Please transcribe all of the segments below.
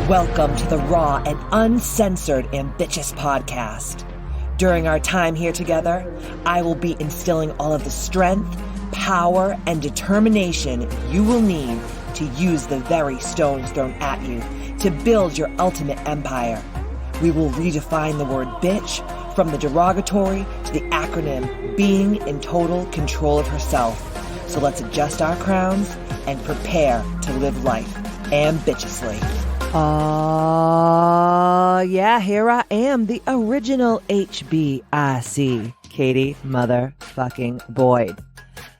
Welcome to the raw and uncensored Ambitchious Podcast. During our time here together, I will be instilling all of the strength, power, and determination you will need to use the very stones thrown at you to build your ultimate empire. We will redefine the word bitch from the derogatory to the acronym being in total control of herself. So let's adjust our crowns and prepare to live life ambitiously. Yeah, here I am, the original HBIC, Katie motherfucking Boyd.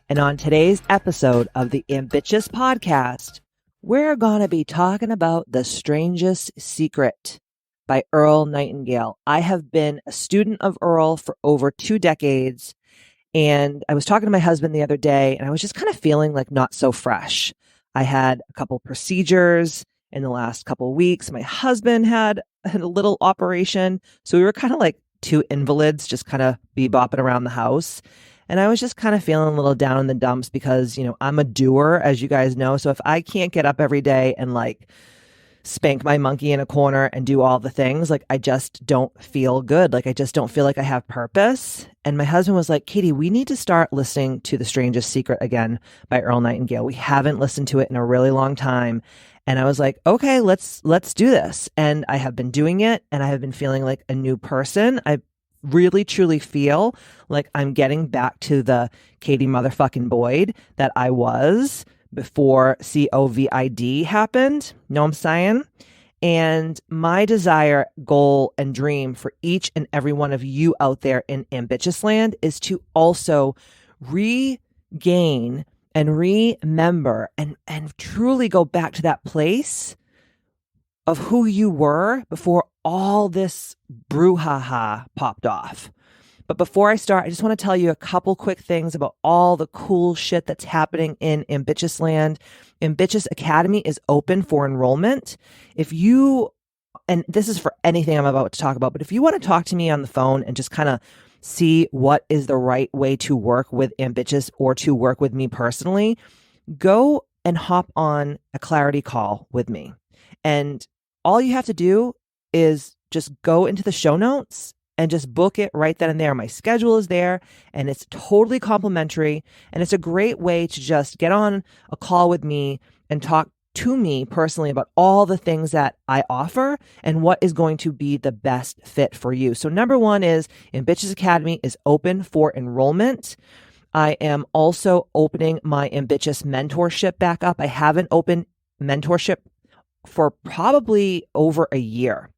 And on today's episode of the Ambitchious Podcast, we're going to be talking about The Strangest Secret by Earl Nightingale. I have been a student of Earl for over 2 decades, and I was talking to my husband the other day, and I was just kind of feeling like not so fresh. I had a couple procedures in the last couple of weeks. My husband had a little operation, so we were kind of like 2 invalids just kind of bebopping around the house. And I was just kind of feeling a little down in the dumps because, I'm a doer, as you guys know. So if I can't get up every day and like spank my monkey in a corner and do all the things, like I just don't feel good. Like I just don't feel like I have purpose. And my husband was like, Katie, we need to start listening to The Strangest Secret again by Earl Nightingale. We haven't listened to it in a really long time. And I was like, okay, let's do this. And I have been doing it, and I have been feeling like a new person. I really truly feel like I'm getting back to the Katie motherfucking Boyd that I was before COVID happened. Know what I'm saying? And my desire, goal, and dream for each and every one of you out there in Ambitchious Land is to also regain and remember and truly go back to that place of who you were before all this brouhaha popped off. But before I start, I just want to tell you a couple quick things about all the cool shit that's happening in Ambitchious Land. Ambitchious Academy is open for enrollment. If you, and this is for anything I'm about to talk about, but if you want to talk to me on the phone and just kind of see what is the right way to work with Ambitchious or to work with me personally, go and hop on a clarity call with me. And all you have to do is just go into the show notes and just book it right then and there. My schedule is there, and it's totally complimentary. And it's a great way to just get on a call with me and talk to me personally about all the things that I offer and what is going to be the best fit for you. So number one is Ambitchious Academy is open for enrollment. I am also opening my Ambitchious mentorship back up. I haven't opened mentorship for probably over a year.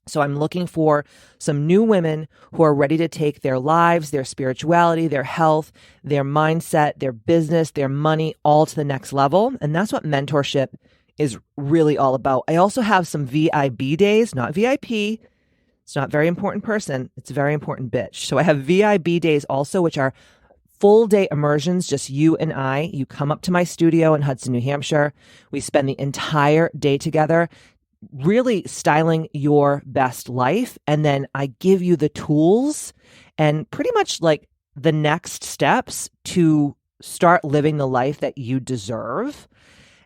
So I'm looking for some new women who are ready to take their lives, their spirituality, their health, their mindset, their business, their money, all to the next level. And that's what mentorship is really all about. I also have some VIB days, not VIP. It's not very important person. It's a very important bitch. So I have VIB days also, which are full day immersions, just you and I. You come up to my studio in Hudson, New Hampshire. We spend the entire day together, really styling your best life. And then I give you the tools and pretty much like the next steps to start living the life that you deserve.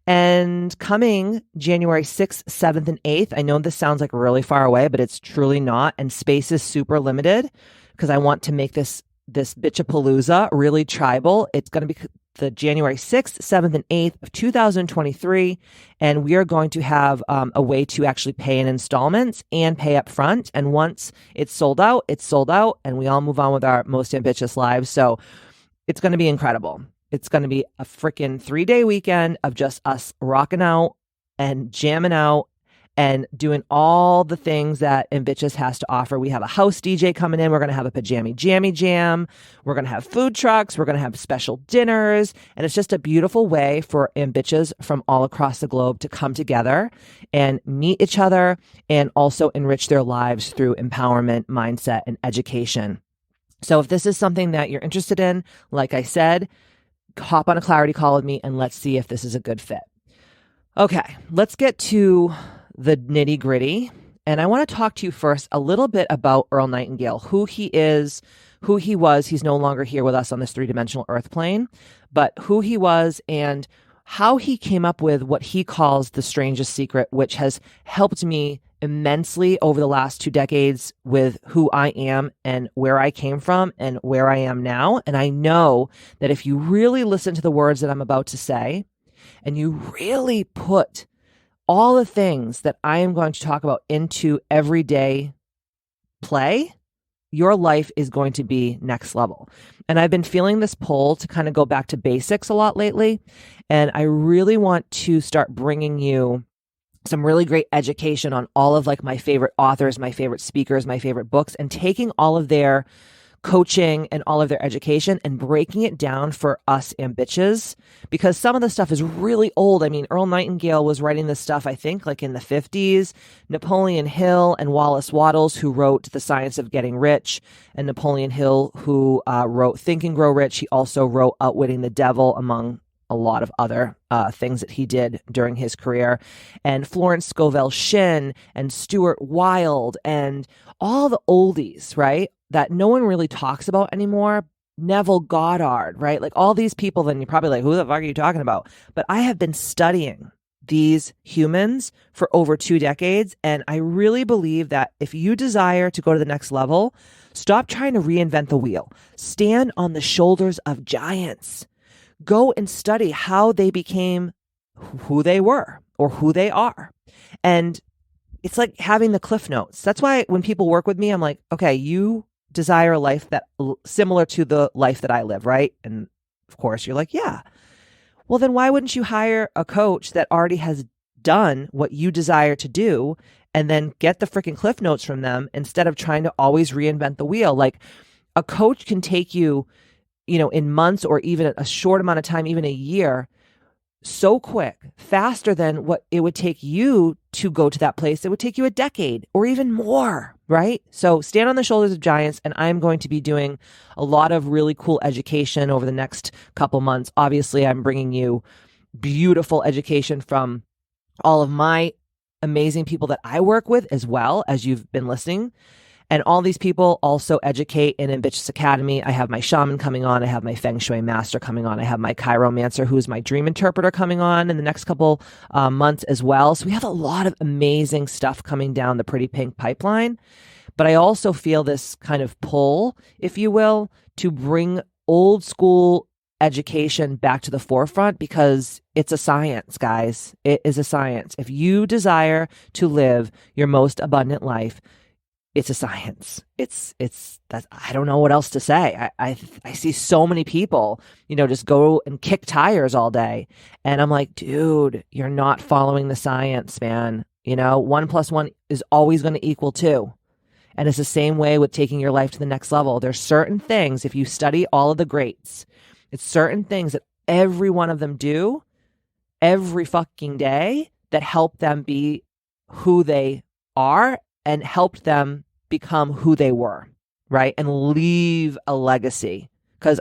And coming January 6th, 7th, and 8th, I know this sounds like really far away, but it's truly not. And space is super limited because I want to make this Bitchapalooza really tribal. It's going to be the January 6th, 7th, and 8th of 2023. And we are going to have a way to actually pay in installments and pay up front. And once it's sold out, and we all move on with our most ambitious lives. So it's going to be incredible. It's going to be a freaking 3-day weekend of just us rocking out and jamming out and doing all the things that Ambitchious has to offer. We have a house DJ coming in. We're going to have a pajama jammy jam. We're going to have food trucks. We're going to have special dinners. And it's just a beautiful way for Ambitchious from all across the globe to come together and meet each other and also enrich their lives through empowerment, mindset, and education. So if this is something that you're interested in, like I said, hop on a clarity call with me and let's see if this is a good fit. Okay, let's get to the nitty gritty. And I want to talk to you first a little bit about Earl Nightingale, who he is, who he was. He's no longer here with us on this 3-dimensional earth plane, but who he was and how he came up with what he calls the strangest secret, which has helped me immensely over the last 2 decades with who I am and where I came from and where I am now. And I know that if you really listen to the words that I'm about to say, and you really put all the things that I am going to talk about into everyday play, your life is going to be next level. And I've been feeling this pull to kind of go back to basics a lot lately. And I really want to start bringing you some really great education on all of like my favorite authors, my favorite speakers, my favorite books, and taking all of their coaching and all of their education and breaking it down for us ambitches, because some of the stuff is really old. I mean, Earl Nightingale was writing this stuff, I think, like in the 50s. Napoleon Hill and Wallace Wattles, who wrote The Science of Getting Rich, and Napoleon Hill, who wrote Think and Grow Rich. He also wrote Outwitting the Devil, among a lot of other things that he did during his career. And Florence Scovel Shinn and Stuart Wilde and all the oldies, right? That no one really talks about anymore. Neville Goddard, right? Like all these people, then you're probably like, who the fuck are you talking about? But I have been studying these humans for over 2 decades. And I really believe that if you desire to go to the next level, stop trying to reinvent the wheel. Stand on the shoulders of giants. Go and study how they became who they were or who they are. And it's like having the cliff notes. That's why when people work with me, I'm like, okay, you desire a life that similar to the life that I live, right? And of course you're like, yeah. Well, then why wouldn't you hire a coach that already has done what you desire to do and then get the freaking cliff notes from them instead of trying to always reinvent the wheel? Like a coach can take you, in months or even a short amount of time, even a year, so quick, faster than what it would take you to go to that place. It would take you a decade or even more, right? So stand on the shoulders of giants, and I'm going to be doing a lot of really cool education over the next couple months. Obviously, I'm bringing you beautiful education from all of my amazing people that I work with, as well as you've been listening. And all these people also educate in Ambitchious Academy. I have my shaman coming on. I have my feng shui master coming on. I have my chiromancer, who's my dream interpreter, coming on in the next couple months as well. So we have a lot of amazing stuff coming down the pretty pink pipeline. But I also feel this kind of pull, if you will, to bring old school education back to the forefront, because it's a science, guys. It is a science. If you desire to live your most abundant life, it's a science. It's that, I don't know what else to say. I see so many people, just go and kick tires all day. And I'm like, dude, you're not following the science, man. 1 + 1 is always going to equal 2. And it's the same way with taking your life to the next level. There's certain things, if you study all of the greats, it's certain things that every one of them do every fucking day that help them be who they are and helped them become who they were, right? And leave a legacy. Because,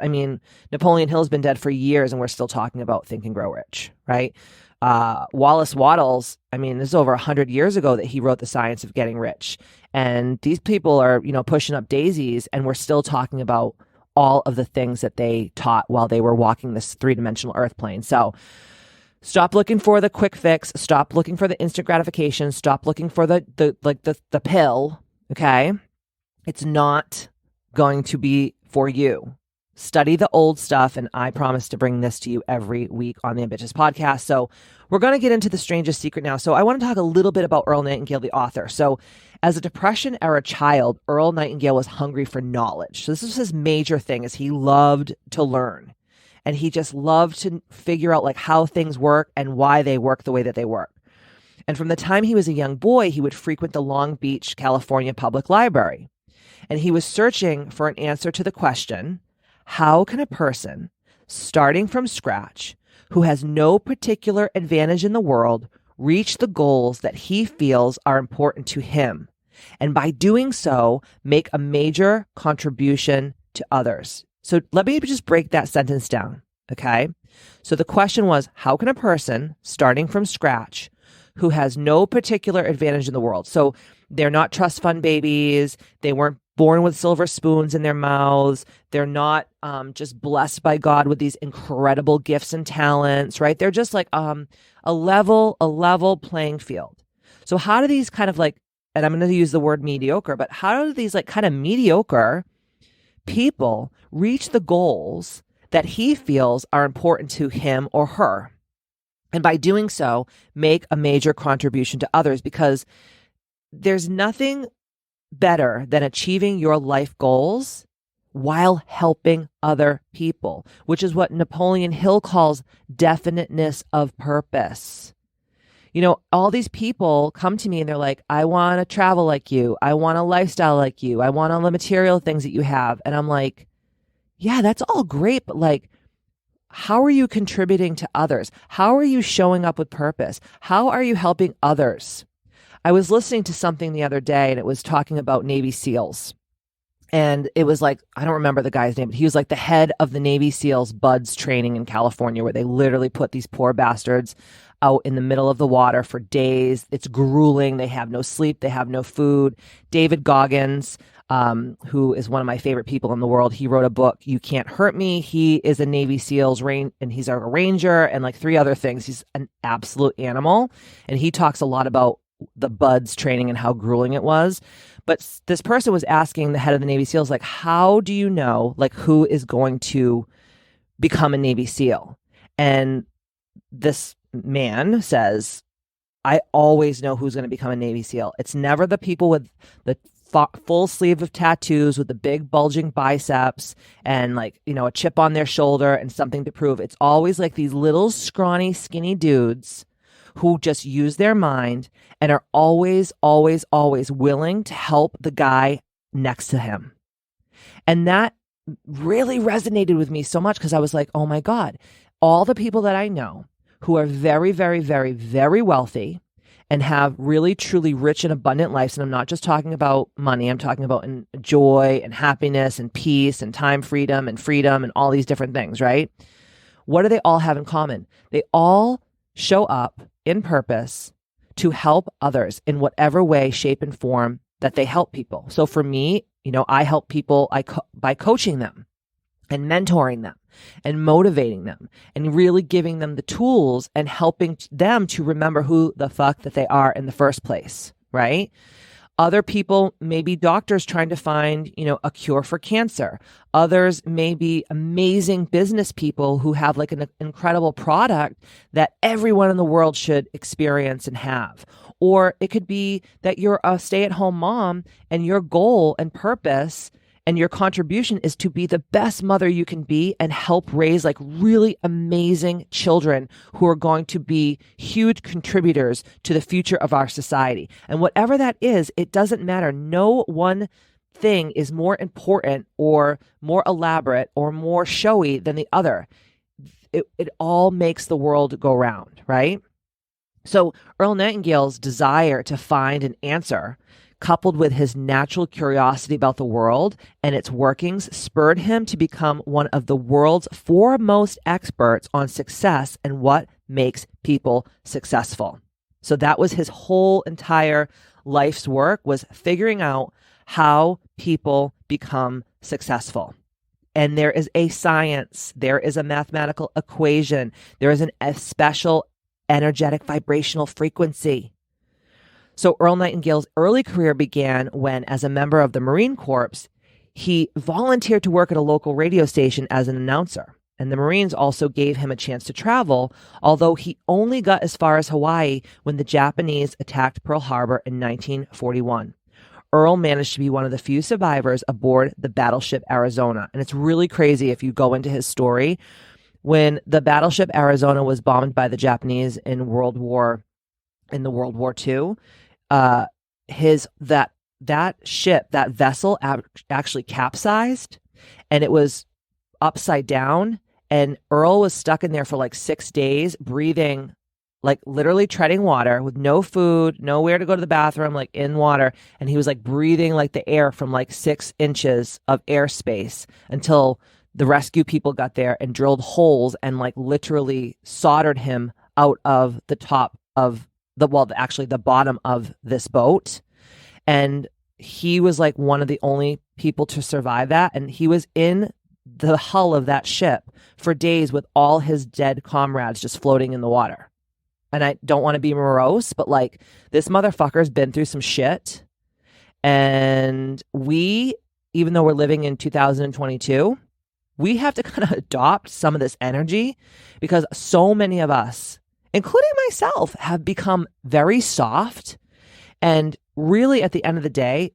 Napoleon Hill's been dead for years and we're still talking about Think and Grow Rich, right? Wallace Wattles, this is over 100 years ago that he wrote The Science of Getting Rich. And these people are, pushing up daisies, and we're still talking about all of the things that they taught while they were walking this 3-dimensional earth plane. So stop looking for the quick fix. Stop looking for the instant gratification. Stop looking for the pill. Okay. It's not going to be for you. Study the old stuff, and I promise to bring this to you every week on the Ambitchious Podcast. So we're going to get into the strangest secret now. So I want to talk a little bit about Earl Nightingale, the author. So as a Depression-era child, Earl Nightingale was hungry for knowledge. So this was his major thing, is he loved to learn. And he just loved to figure out like how things work and why they work the way that they work. And from the time he was a young boy, he would frequent the Long Beach, California Public Library. And he was searching for an answer to the question, how can a person starting from scratch, who has no particular advantage in the world, reach the goals that he feels are important to him, and by doing so, make a major contribution to others? So let me just break that sentence down, okay? So the question was, how can a person starting from scratch, who has no particular advantage in the world, so they're not trust fund babies, they weren't born with silver spoons in their mouths. They're not just blessed by God with these incredible gifts and talents, right? They're just like a level playing field. So how do these kind of like, and I'm going to use the word mediocre, but how do these like kind of mediocre people reach the goals that he feels are important to him or her? And by doing so, make a major contribution to others, because there's nothing better than achieving your life goals while helping other people, which is what Napoleon Hill calls definiteness of purpose. You know, all these people come to me and they're like, I want to travel like you. I want a lifestyle like you. I want all the material things that you have. And I'm like, yeah, that's all great. But like, how are you contributing to others? How are you showing up with purpose? How are you helping others? I was listening to something the other day and it was talking about Navy SEALs. And it was like, I don't remember the guy's name, but he was like the head of the Navy SEALs BUDS training in California, where they literally put these poor bastards out in the middle of the water for days. It's grueling. They have no sleep. They have no food. David Goggins, who is one of my favorite people in the world, he wrote a book, You Can't Hurt Me. He is a Navy SEALs and he's a ranger and like 3 other things. He's an absolute animal. And he talks a lot about the BUDS training and how grueling it was. But this person was asking the head of the Navy SEALs, like, how do you know, like, who is going to become a Navy SEAL? And this man says, I always know who's going to become a Navy SEAL. It's never the people with the full sleeve of tattoos with the big bulging biceps and like, you know, a chip on their shoulder and something to prove. It's always like these little scrawny, skinny dudes who just use their mind and are always willing to help the guy next to him. And that really resonated with me so much, because I was like, oh my God, all the people that I know who are very, very, very, very wealthy and have really, truly rich and abundant lives. And I'm not just talking about money. I'm talking about joy and happiness and peace and time freedom and all these different things, right? What do they all have in common? They all show up in purpose to help others in whatever way, shape, and form that they help people. So for me, you know, I help people by coaching them and mentoring them and motivating them and really giving them the tools and helping them to remember who the fuck that they are in the first place, right? Other people may be doctors trying to find, you know, a cure for cancer. Others may be amazing business people who have like an incredible product that everyone in the world should experience and have. Or it could be that you're a stay-at-home mom and your goal and purpose and your contribution is to be the best mother you can be and help raise like really amazing children who are going to be huge contributors to the future of our society. And whatever that is, it doesn't matter. No one thing is more important or more elaborate or more showy than the other. It all makes the world go round, right? So Earl Nightingale's desire to find an answer, coupled with his natural curiosity about the world and its workings, spurred him to become one of the world's foremost experts on success and what makes people successful. So that was his whole entire life's work, was figuring out how people become successful. And there is a science, there is a mathematical equation, there is a special energetic vibrational frequency. So Earl Nightingale's early career began when, as a member of the Marine Corps, he volunteered to work at a local radio station as an announcer. And the Marines also gave him a chance to travel, although he only got as far as Hawaii when the Japanese attacked Pearl Harbor in 1941. Earl managed to be one of the few survivors aboard the battleship Arizona. And it's really crazy if you go into his story. When the battleship Arizona was bombed by the Japanese in World War II, that ship, that vessel actually capsized, and it was upside down, and Earl was stuck in there for like 6 days, breathing, like literally treading water with no food, nowhere to go to the bathroom, like in water. And he was like breathing like the air from like 6 inches of airspace until the rescue people got there and drilled holes and like literally soldered him out of the top of the bottom of this boat. And he was like one of the only people to survive that. And he was in the hull of that ship for days with all his dead comrades just floating in the water. And I don't want to be morose, but like this motherfucker's been through some shit. And we, even though we're living in 2022, we have to kind of adopt some of this energy because so many of us, including myself, have become very soft. And really, at the end of the day,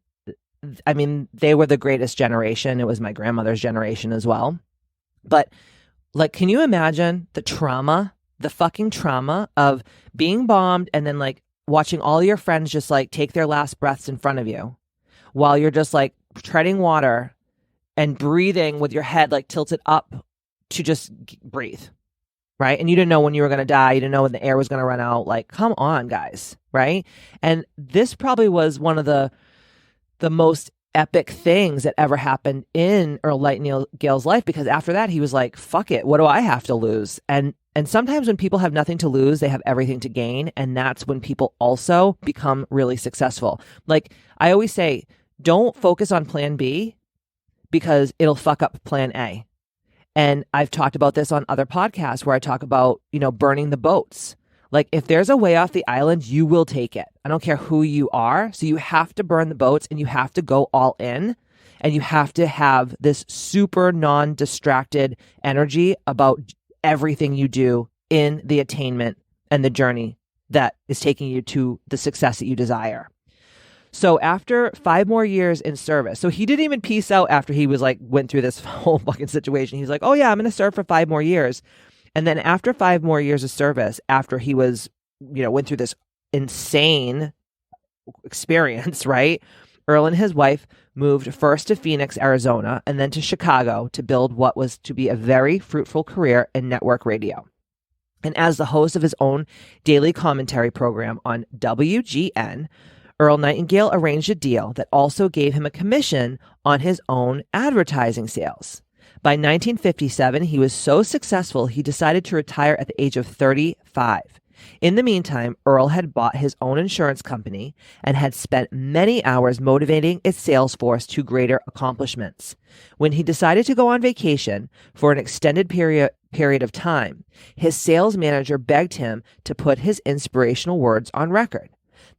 I mean, they were the greatest generation. It was my grandmother's generation as well. But like, can you imagine the trauma, the fucking trauma of being bombed and then like watching all your friends just like take their last breaths in front of you while you're just like treading water and breathing with your head like tilted up to just breathe, right? And you didn't know when you were going to die. You didn't know when the air was going to run out. Like, come on, guys, right? And this probably was one of the most epic things that ever happened in Earl Nightingale's life, because after that, he was like, fuck it, what do I have to lose? And sometimes when people have nothing to lose, they have everything to gain. And that's when people also become really successful. Like I always say, don't focus on plan B because it'll fuck up plan A. And I've talked about this on other podcasts where I talk about, burning the boats. Like if there's a way off the island, you will take it. I don't care who you are. So you have to burn the boats and you have to go all in, and you have to have this super non-distracted energy about everything you do in the attainment and the journey that is taking you to the success that you desire. So after 5 more years in service, so he didn't even peace out after he was like, went through this whole fucking situation. He's like, oh yeah, I'm going to serve for 5 more years. And then after 5 more years of service, after he was, went through this insane experience, right? Earl and his wife moved first to Phoenix, Arizona, and then to Chicago to build what was to be a very fruitful career in network radio. And as the host of his own daily commentary program on WGN, Earl Nightingale arranged a deal that also gave him a commission on his own advertising sales. By 1957, he was so successful, he decided to retire at the age of 35. In the meantime, Earl had bought his own insurance company and had spent many hours motivating its sales force to greater accomplishments. When he decided to go on vacation for an extended period of time, his sales manager begged him to put his inspirational words on record.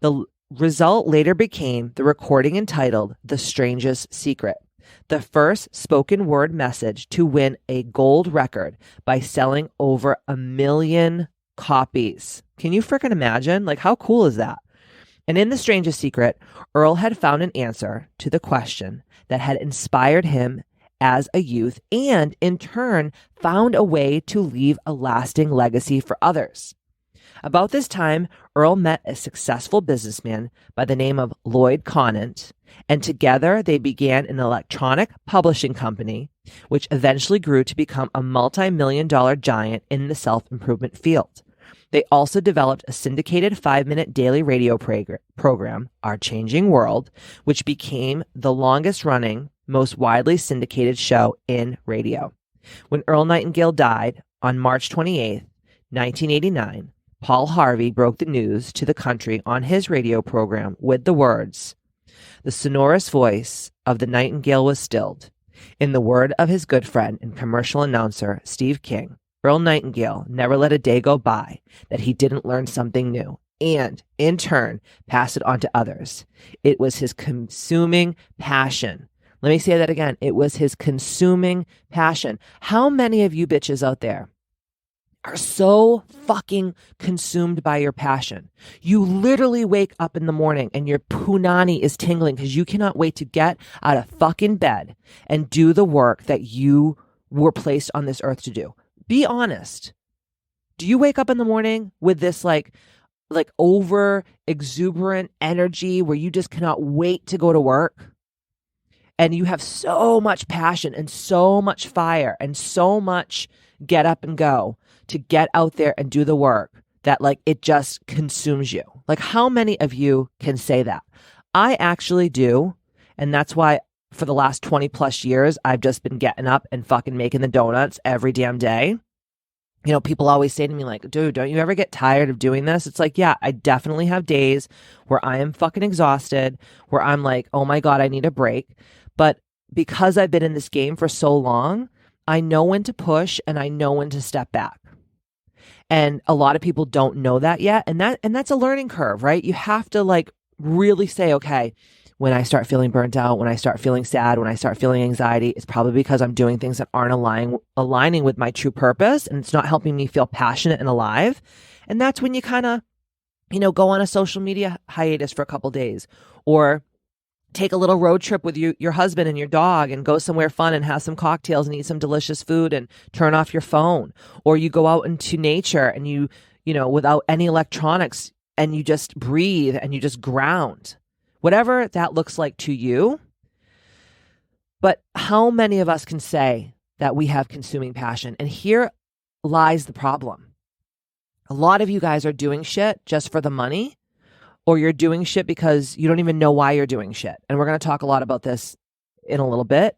The result later became the recording entitled The Strangest Secret, the first spoken word message to win a gold record by selling over 1 million copies. Can you freaking imagine? Like, how cool is that? And in The Strangest Secret, Earl had found an answer to the question that had inspired him as a youth and, in turn, found a way to leave a lasting legacy for others. About this time, Earl met a successful businessman by the name of Lloyd Conant, and together they began an electronic publishing company, which eventually grew to become a multi-million-dollar giant in the self-improvement field. They also developed a syndicated 5-minute daily radio program, Our Changing World, which became the longest-running, most widely syndicated show in radio. When Earl Nightingale died on March 28, 1989, Paul Harvey broke the news to the country on his radio program with the words, "The sonorous voice of the Nightingale was stilled." In the word of his good friend and commercial announcer, Steve King, Earl Nightingale never let a day go by that he didn't learn something new and, in turn, pass it on to others. It was his consuming passion. Let me say that again. It was his consuming passion. How many of you bitches out there are so fucking consumed by your passion? You literally wake up in the morning and your punani is tingling because you cannot wait to get out of fucking bed and do the work that you were placed on this earth to do. Be honest. Do you wake up in the morning with this like over exuberant energy where you just cannot wait to go to work? And you have so much passion and so much fire and so much get up and go to get out there and do the work that like it just consumes you. Like, how many of you can say that? I actually do. And that's why for the last 20 plus years, I've just been getting up and fucking making the donuts every damn day. People always say to me like, dude, don't you ever get tired of doing this? It's like, yeah, I definitely have days where I am fucking exhausted, where I'm like, oh my God, I need a break. But because I've been in this game for so long, I know when to push and I know when to step back. And a lot of people don't know that yet. And that's a learning curve, right? You have to like really say, okay, when I start feeling burnt out, when I start feeling sad, when I start feeling anxiety, it's probably because I'm doing things that aren't aligning with my true purpose, and it's not helping me feel passionate and alive. And that's when you kind of, go on a social media hiatus for a couple days, or take a little road trip with your husband and your dog and go somewhere fun and have some cocktails and eat some delicious food and turn off your phone. Or you go out into nature and you without any electronics, and you just breathe and you just ground. Whatever that looks like to you. But how many of us can say that we have consuming passion? And here lies the problem. A lot of you guys are doing shit just for the money, or you're doing shit because you don't even know why you're doing shit. And we're going to talk a lot about this in a little bit.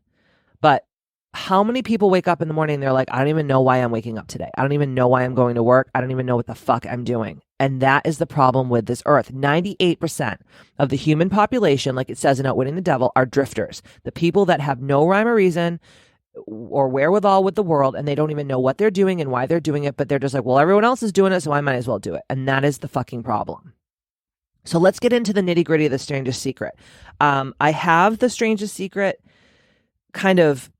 But how many people wake up in the morning and they're like, I don't even know why I'm waking up today. I don't even know why I'm going to work. I don't even know what the fuck I'm doing. And that is the problem with this earth. 98% of the human population, like it says in Outwitting the Devil, are drifters. The people that have no rhyme or reason or wherewithal with the world, and they don't even know what they're doing and why they're doing it, but they're just like, well, everyone else is doing it, so I might as well do it. And that is the fucking problem. So let's get into the nitty gritty of the Strangest Secret. I have the Strangest Secret kind of,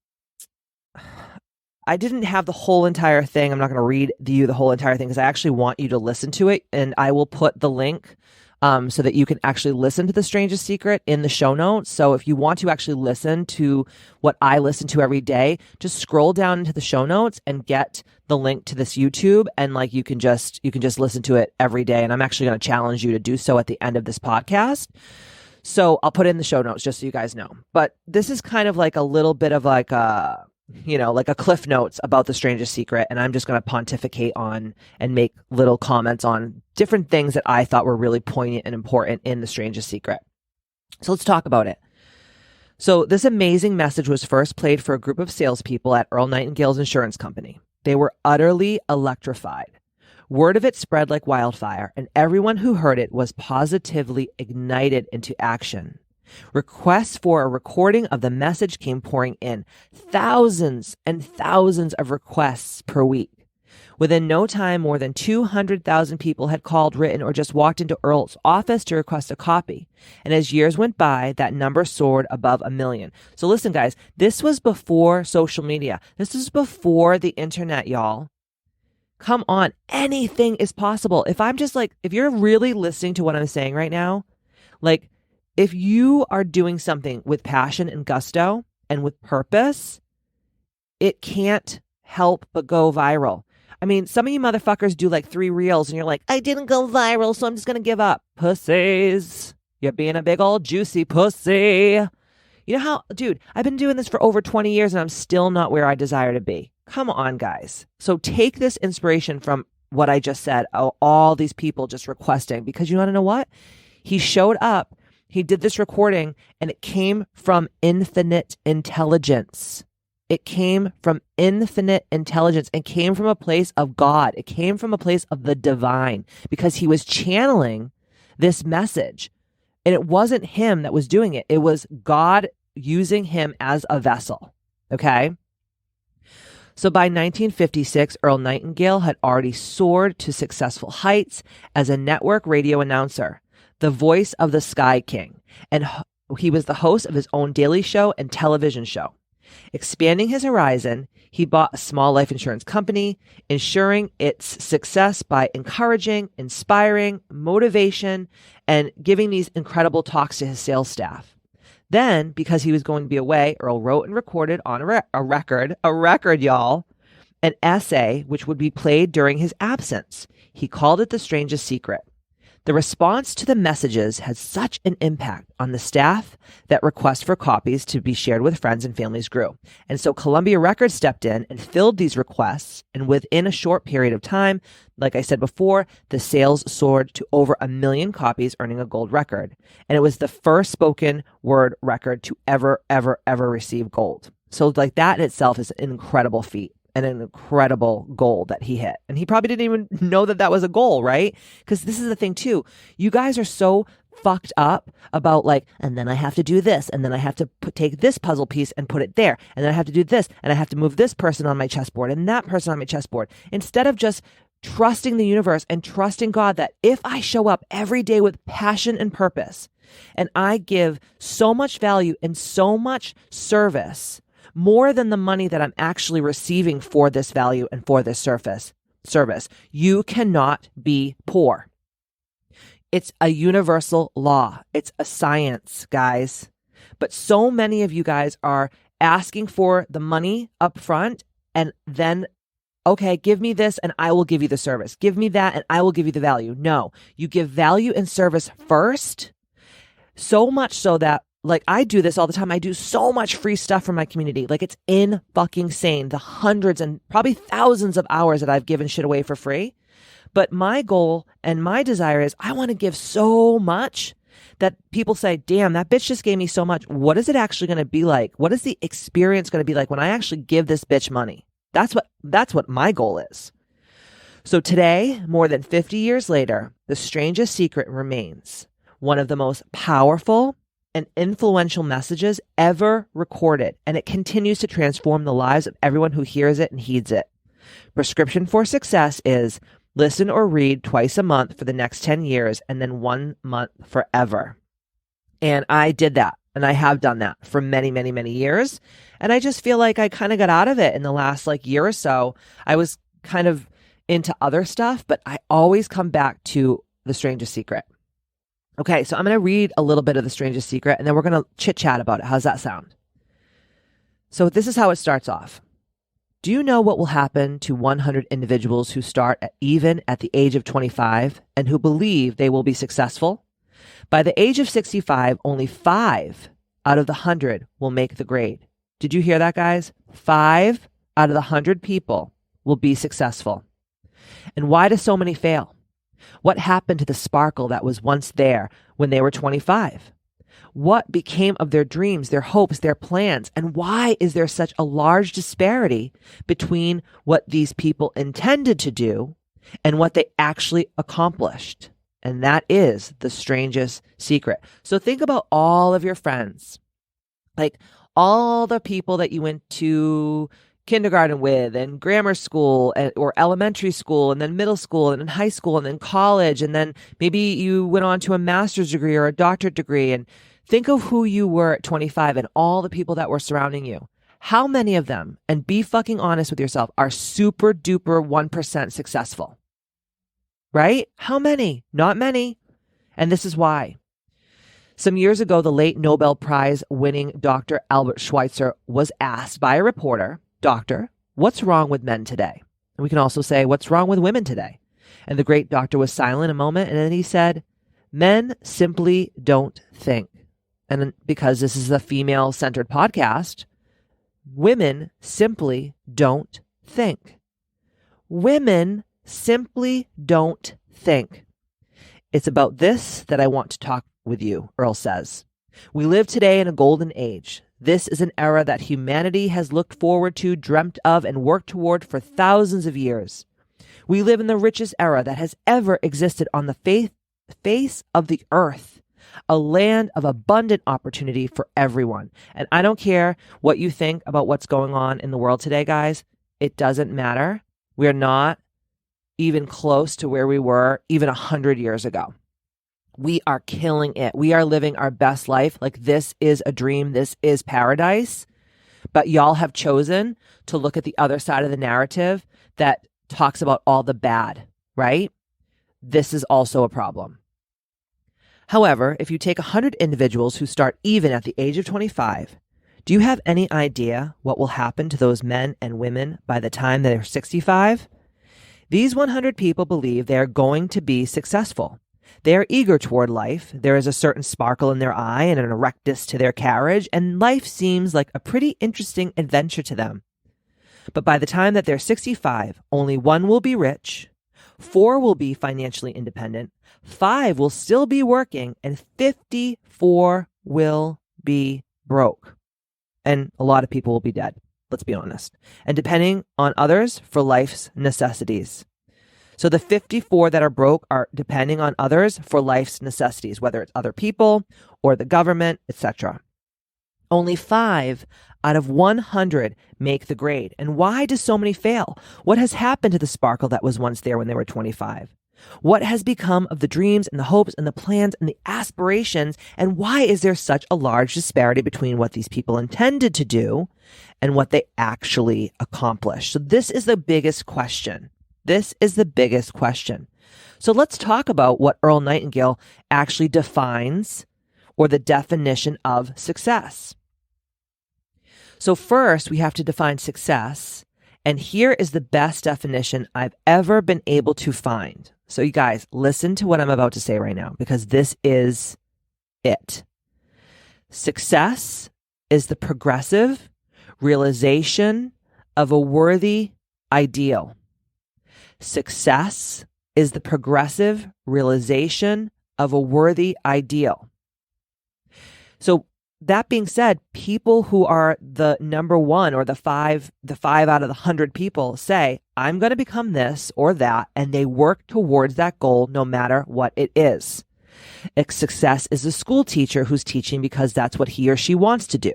I didn't have the whole entire thing. I'm not going to read you the whole entire thing because I actually want you to listen to it. And I will put the link so that you can actually listen to the Strangest Secret in the show notes. So if you want to actually listen to what I listen to every day, just scroll down into the show notes and get the link to this YouTube. And like, you can just listen to it every day. And I'm actually going to challenge you to do so at the end of this podcast. So I'll put it in the show notes just so you guys know. But this is kind of like a little bit of like a, like a cliff notes about the Strangest Secret. And I'm just going to pontificate on and make little comments on different things that I thought were really poignant and important in the Strangest Secret. So let's talk about it. So this amazing message was first played for a group of salespeople at Earl Nightingale's insurance company. They were utterly electrified. Word of it spread like wildfire, and everyone who heard it was positively ignited into action. Requests for a recording of the message came pouring in. Thousands and thousands of requests per week. Within no time, more than 200,000 people had called, written, or just walked into Earl's office to request a copy. And as years went by, that number soared above 1 million. So listen, guys, this was before social media. This was before the internet, y'all. Come on. Anything is possible. If you're really listening to what I'm saying right now, like, if you are doing something with passion and gusto and with purpose, it can't help but go viral. I mean, some of you motherfuckers do like 3 reels and you're like, I didn't go viral, so I'm just going to give up. Pussies. You're being a big old juicy pussy. You know how, dude, I've been doing this for over 20 years and I'm still not where I desire to be. Come on, guys. So take this inspiration from what I just said, all these people just requesting, because you want to know what? He showed up. He did this recording and it came from infinite intelligence. It came from infinite intelligence and came from a place of God. It came from a place of the divine, because he was channeling this message. And it wasn't him that was doing it. It was God using him as a vessel. Okay. So by 1956, Earl Nightingale had already soared to successful heights as a network radio announcer, the voice of the Sky King, and he was the host of his own daily show and television show. Expanding his horizon, he bought a small life insurance company, ensuring its success by encouraging, inspiring, motivation, and giving these incredible talks to his sales staff. Then, because he was going to be away, Earl wrote and recorded on a record, y'all, an essay which would be played during his absence. He called it The Strangest Secret. The response to the messages had such an impact on the staff that requests for copies to be shared with friends and families grew. And so Columbia Records stepped in and filled these requests. And within a short period of time, like I said before, the sales soared to over 1 million copies, earning a gold record. And it was the first spoken word record to ever receive gold. So like that in itself is an incredible feat. and an incredible goal that he hit. And he probably didn't even know that that was a goal, right? Because this is the thing too. You guys are so fucked up about like, and then I have to do this, and then I have to take this puzzle piece and put it there, and then I have to do this, and I have to move this person on my chessboard and that person on my chessboard, instead of just trusting the universe and trusting God that if I show up every day with passion and purpose, and I give so much value and so much service, more than the money that I'm actually receiving for this value and for this service, you cannot be poor. It's a universal law. It's a science, guys. But so many of you guys are asking for the money up front and then, okay, give me this and I will give you the service. Give me that and I will give you the value. No, you give value and service first. So much so that, like, I do this all the time. I do so much free stuff for my community. Like, it's insane. The hundreds and probably thousands of hours that I've given shit away for free. But my goal and my desire is I want to give so much that people say, damn, that bitch just gave me so much. What is it actually going to be like? What is the experience going to be like when I actually give this bitch money? That's what my goal is. So today, more than 50 years later, the strangest secret remains one of the most powerful and influential messages ever recorded, and it continues to transform the lives of everyone who hears it and heeds it. Prescription for success is listen or read twice a month for the next 10 years and then 1 month forever. And I did that, and I have done that for many, many, many years. And I just feel like I kind of got out of it in the last year or so. I was kind of into other stuff, but I always come back to the strangest secret. Okay, so I'm going to read a little bit of the strangest secret, and then we're going to chit chat about it. How's that sound? So this is how it starts off. Do you know what will happen to 100 individuals who start even at the age of 25 and who believe they will be successful? By the age of 65, only 5 out of the 100 will make the grade. Did you hear that, guys? 5 out of the 100 people will be successful. And why do so many fail? What happened to the sparkle that was once there when they were 25? What became of their dreams, their hopes, their plans? And why is there such a large disparity between what these people intended to do and what they actually accomplished? And that is the strangest secret. So think about all of your friends, like all the people that you went to kindergarten with and grammar school or elementary school and then middle school and then high school and then college. And then maybe you went on to a master's degree or a doctorate degree, and think of who you were at 25 and all the people that were surrounding you. How many of them, and be fucking honest with yourself, are super duper 1% successful? Right? How many? Not many. And this is why. Some years ago, the late Nobel Prize winning Dr. Albert Schweitzer was asked by a reporter, "Doctor, what's wrong with men today?" And we can also say, "What's wrong with women today?" And the great doctor was silent a moment, and then he said, "Men simply don't think." And because this is a female-centered podcast, women simply don't think. Women simply don't think. It's about this that I want to talk with you, Earl says. We live today in a golden age. This is an era that humanity has looked forward to, dreamt of, and worked toward for thousands of years. We live in the richest era that has ever existed on the face of the earth. A land of abundant opportunity for everyone. And I don't care what you think about what's going on in the world today, guys. It doesn't matter. We're not even close to where we were even 100 years ago. We are killing it. We are living our best life. Like, this is a dream. This is paradise. But y'all have chosen to look at the other side of the narrative that talks about all the bad, right? This is also a problem. However, if you take 100 individuals who start even at the age of 25, do you have any idea what will happen to those men and women by the time they're 65? These 100 people believe they are going to be successful. They are eager toward life. There is a certain sparkle in their eye and an erectness to their carriage, and life seems like a pretty interesting adventure to them. But by the time that they're 65, only 1 will be rich, 4 will be financially independent, 5 will still be working, and 54 will be broke. And a lot of people will be dead. let's be honest, and depending on others for life's necessities. So the 54 that are broke are depending on others for life's necessities, whether it's other people or the government, etc. Only 5 out of 100 make the grade. And why do so many fail? What has happened to the sparkle that was once there when they were 25? What has become of the dreams and the hopes and the plans and the aspirations? And why is there such a large disparity between what these people intended to do and what they actually accomplished? So this is the biggest question. This is the biggest question. So let's talk about what Earl Nightingale actually defines, or the definition of success. So first, we have to define success. And here is the best definition I've ever been able to find. So you guys, listen to what I'm about to say right now, because this is it. Success is the progressive realization of a worthy ideal. Success is the progressive realization of a worthy ideal. So that being said, people who are the number one, or the five out of the 100 people say, I'm going to become this or that, and they work towards that goal no matter what it is. A success is a school teacher who's teaching because that's what he or she wants to do.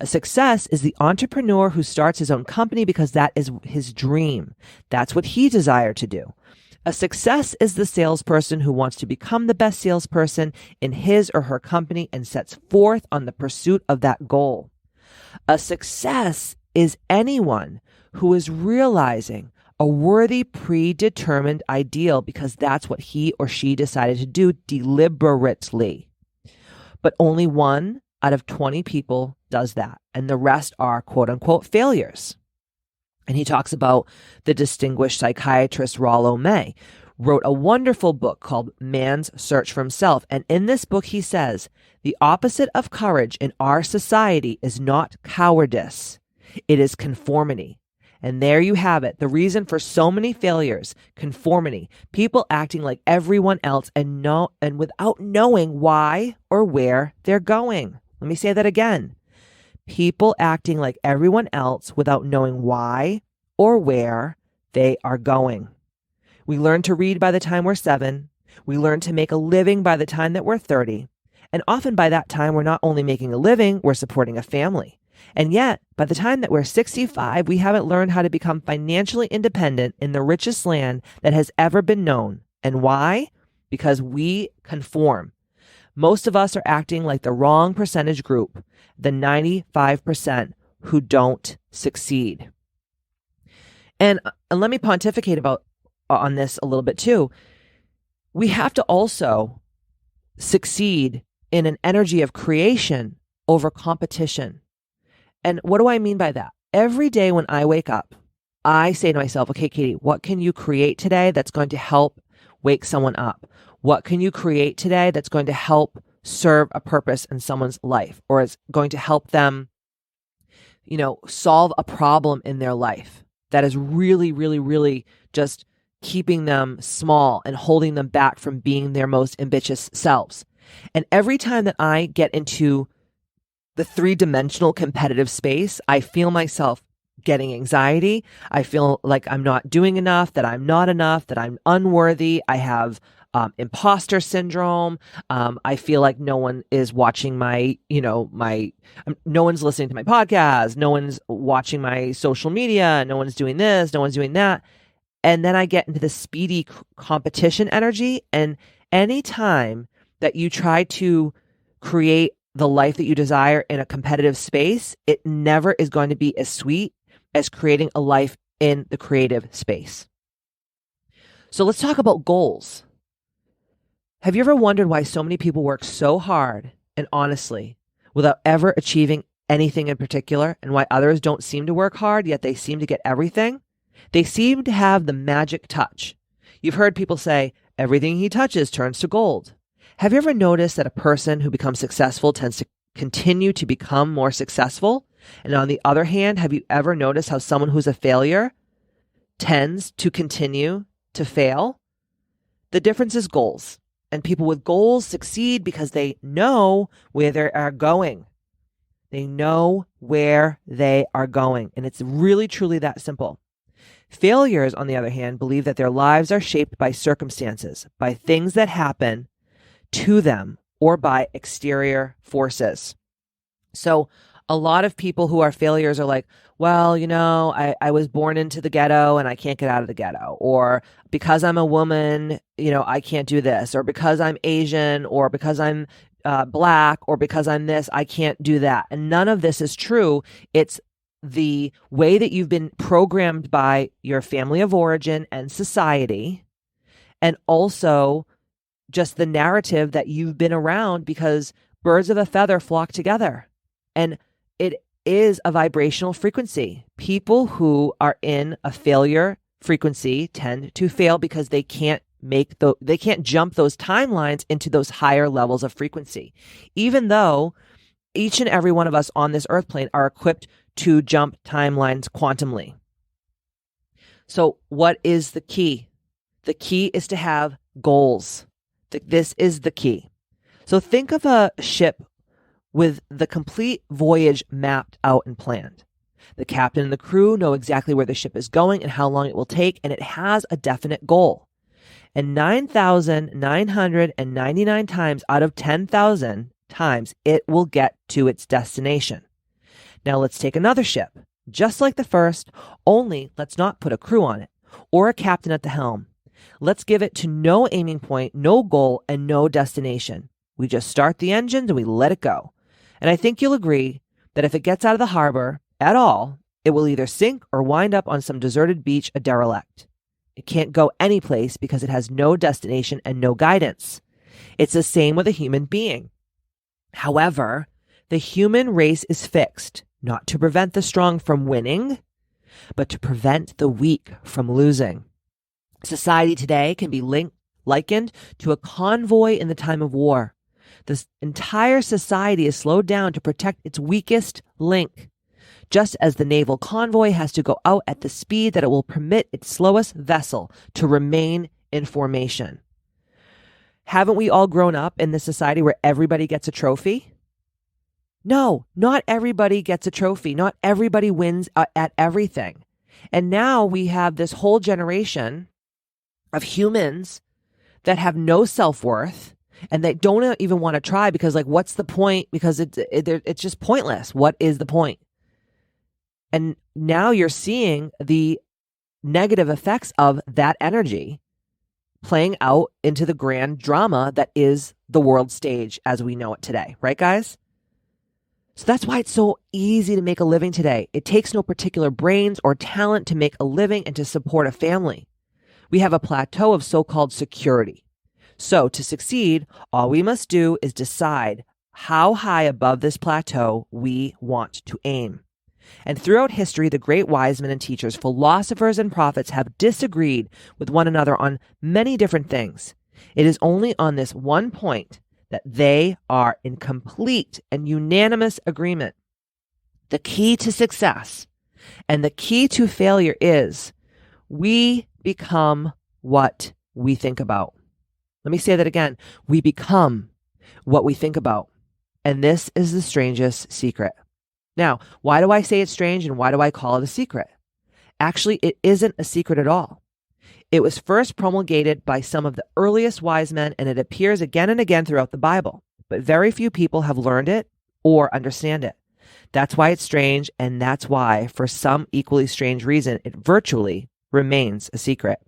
A success is the entrepreneur who starts his own company because that is his dream. That's what he desired to do. A success is the salesperson who wants to become the best salesperson in his or her company and sets forth on the pursuit of that goal. A success is anyone who is realizing a worthy predetermined ideal because that's what he or she decided to do deliberately. But only 1 out of 20 people does that, and the rest are quote unquote failures. And he talks about the distinguished psychiatrist Rollo May, wrote a wonderful book called Man's Search for Himself. And in this book, he says, the opposite of courage in our society is not cowardice. It is conformity. And there you have it. The reason for so many failures, conformity, people acting like everyone else and without knowing why or where they're going. Let me say that again. People acting like everyone else without knowing why or where they are going. We learn to read by the time we're 7. We learn to make a living by the time that we're 30. And often by that time, we're not only making a living, we're supporting a family. And yet, by the time that we're 65, we haven't learned how to become financially independent in the richest land that has ever been known. And why? Because we conform. Most of us are acting like the wrong percentage group, the 95% who don't succeed. And let me pontificate on this a little bit too. We have to also succeed in an energy of creation over competition. And what do I mean by that? Every day when I wake up, I say to myself, okay, Katie, what can you create today that's going to help wake someone up? What can you create today that's going to help serve a purpose in someone's life, or is going to help them, solve a problem in their life that is really, really, really just keeping them small and holding them back from being their most ambitious selves. And every time that I get into the 3-dimensional competitive space, I feel myself getting anxiety. I feel like I'm not doing enough, that I'm not enough, that I'm unworthy. I have imposter syndrome. I feel like no one is watching no one's listening to my podcast. No one's watching my social media. No one's doing this. No one's doing that. And then I get into the speedy competition energy. And anytime that you try to create the life that you desire in a competitive space, it never is going to be as sweet as creating a life in the creative space. So let's talk about goals. Have you ever wondered why so many people work so hard and honestly without ever achieving anything in particular, and why others don't seem to work hard, yet they seem to get everything? They seem to have the magic touch. You've heard people say, everything he touches turns to gold. Have you ever noticed that a person who becomes successful tends to continue to become more successful? And on the other hand, have you ever noticed how someone who's a failure tends to continue to fail? The difference is goals. And people with goals succeed because they know where they are going. They know where they are going. And it's really, truly that simple. Failures, on the other hand, believe that their lives are shaped by circumstances, by things that happen to them, or by exterior forces. So a lot of people who are failures are like, well, I was born into the ghetto and I can't get out of the ghetto. Or because I'm a woman, I can't do this. Or because I'm Asian, or because I'm Black, or because I'm this, I can't do that. And none of this is true. It's the way that you've been programmed by your family of origin and society, and also just the narrative that you've been around, because birds of a feather flock together. And it is a vibrational frequency. People who are in a failure frequency tend to fail because they can't jump those timelines into those higher levels of frequency, even though each and every one of us on this earth plane are equipped to jump timelines quantumly. So what is the key? The key is to have goals. This is the key. So think of a ship with the complete voyage mapped out and planned. The captain and the crew know exactly where the ship is going and how long it will take, and it has a definite goal. And 9,999 times out of 10,000 times, it will get to its destination. Now let's take another ship, just like the first, only let's not put a crew on it or a captain at the helm. Let's give it to no aiming point, no goal, and no destination. We just start the engines and we let it go. And I think you'll agree that if it gets out of the harbor at all, it will either sink or wind up on some deserted beach, a derelict. It can't go anyplace because it has no destination and no guidance. It's the same with a human being. However, the human race is fixed, not to prevent the strong from winning, but to prevent the weak from losing. Society today can be likened to a convoy in the time of war. This entire society is slowed down to protect its weakest link, just as the naval convoy has to go out at the speed that it will permit its slowest vessel to remain in formation. Haven't we all grown up in this society where everybody gets a trophy? No, not everybody gets a trophy. Not everybody wins at everything. And now we have this whole generation of humans that have no self-worth, and they don't even want to try because, what's the point? Because it's just pointless. What is the point? And now you're seeing the negative effects of that energy playing out into the grand drama that is the world stage as we know it today. Right, guys? So that's why it's so easy to make a living today. It takes no particular brains or talent to make a living and to support a family. We have a plateau of so-called security. So to succeed, all we must do is decide how high above this plateau we want to aim. And throughout history, the great wise men and teachers, philosophers and prophets have disagreed with one another on many different things. It is only on this one point that they are in complete and unanimous agreement. The key to success and the key to failure is we become what we think about. Let me say that again. We become what we think about. And this is the strangest secret. Now, why do I say it's strange and why do I call it a secret? Actually, it isn't a secret at all. It was first promulgated by some of the earliest wise men, and it appears again and again throughout the Bible. But very few people have learned it or understand it. That's why it's strange, and that's why, for some equally strange reason, it virtually remains a secret.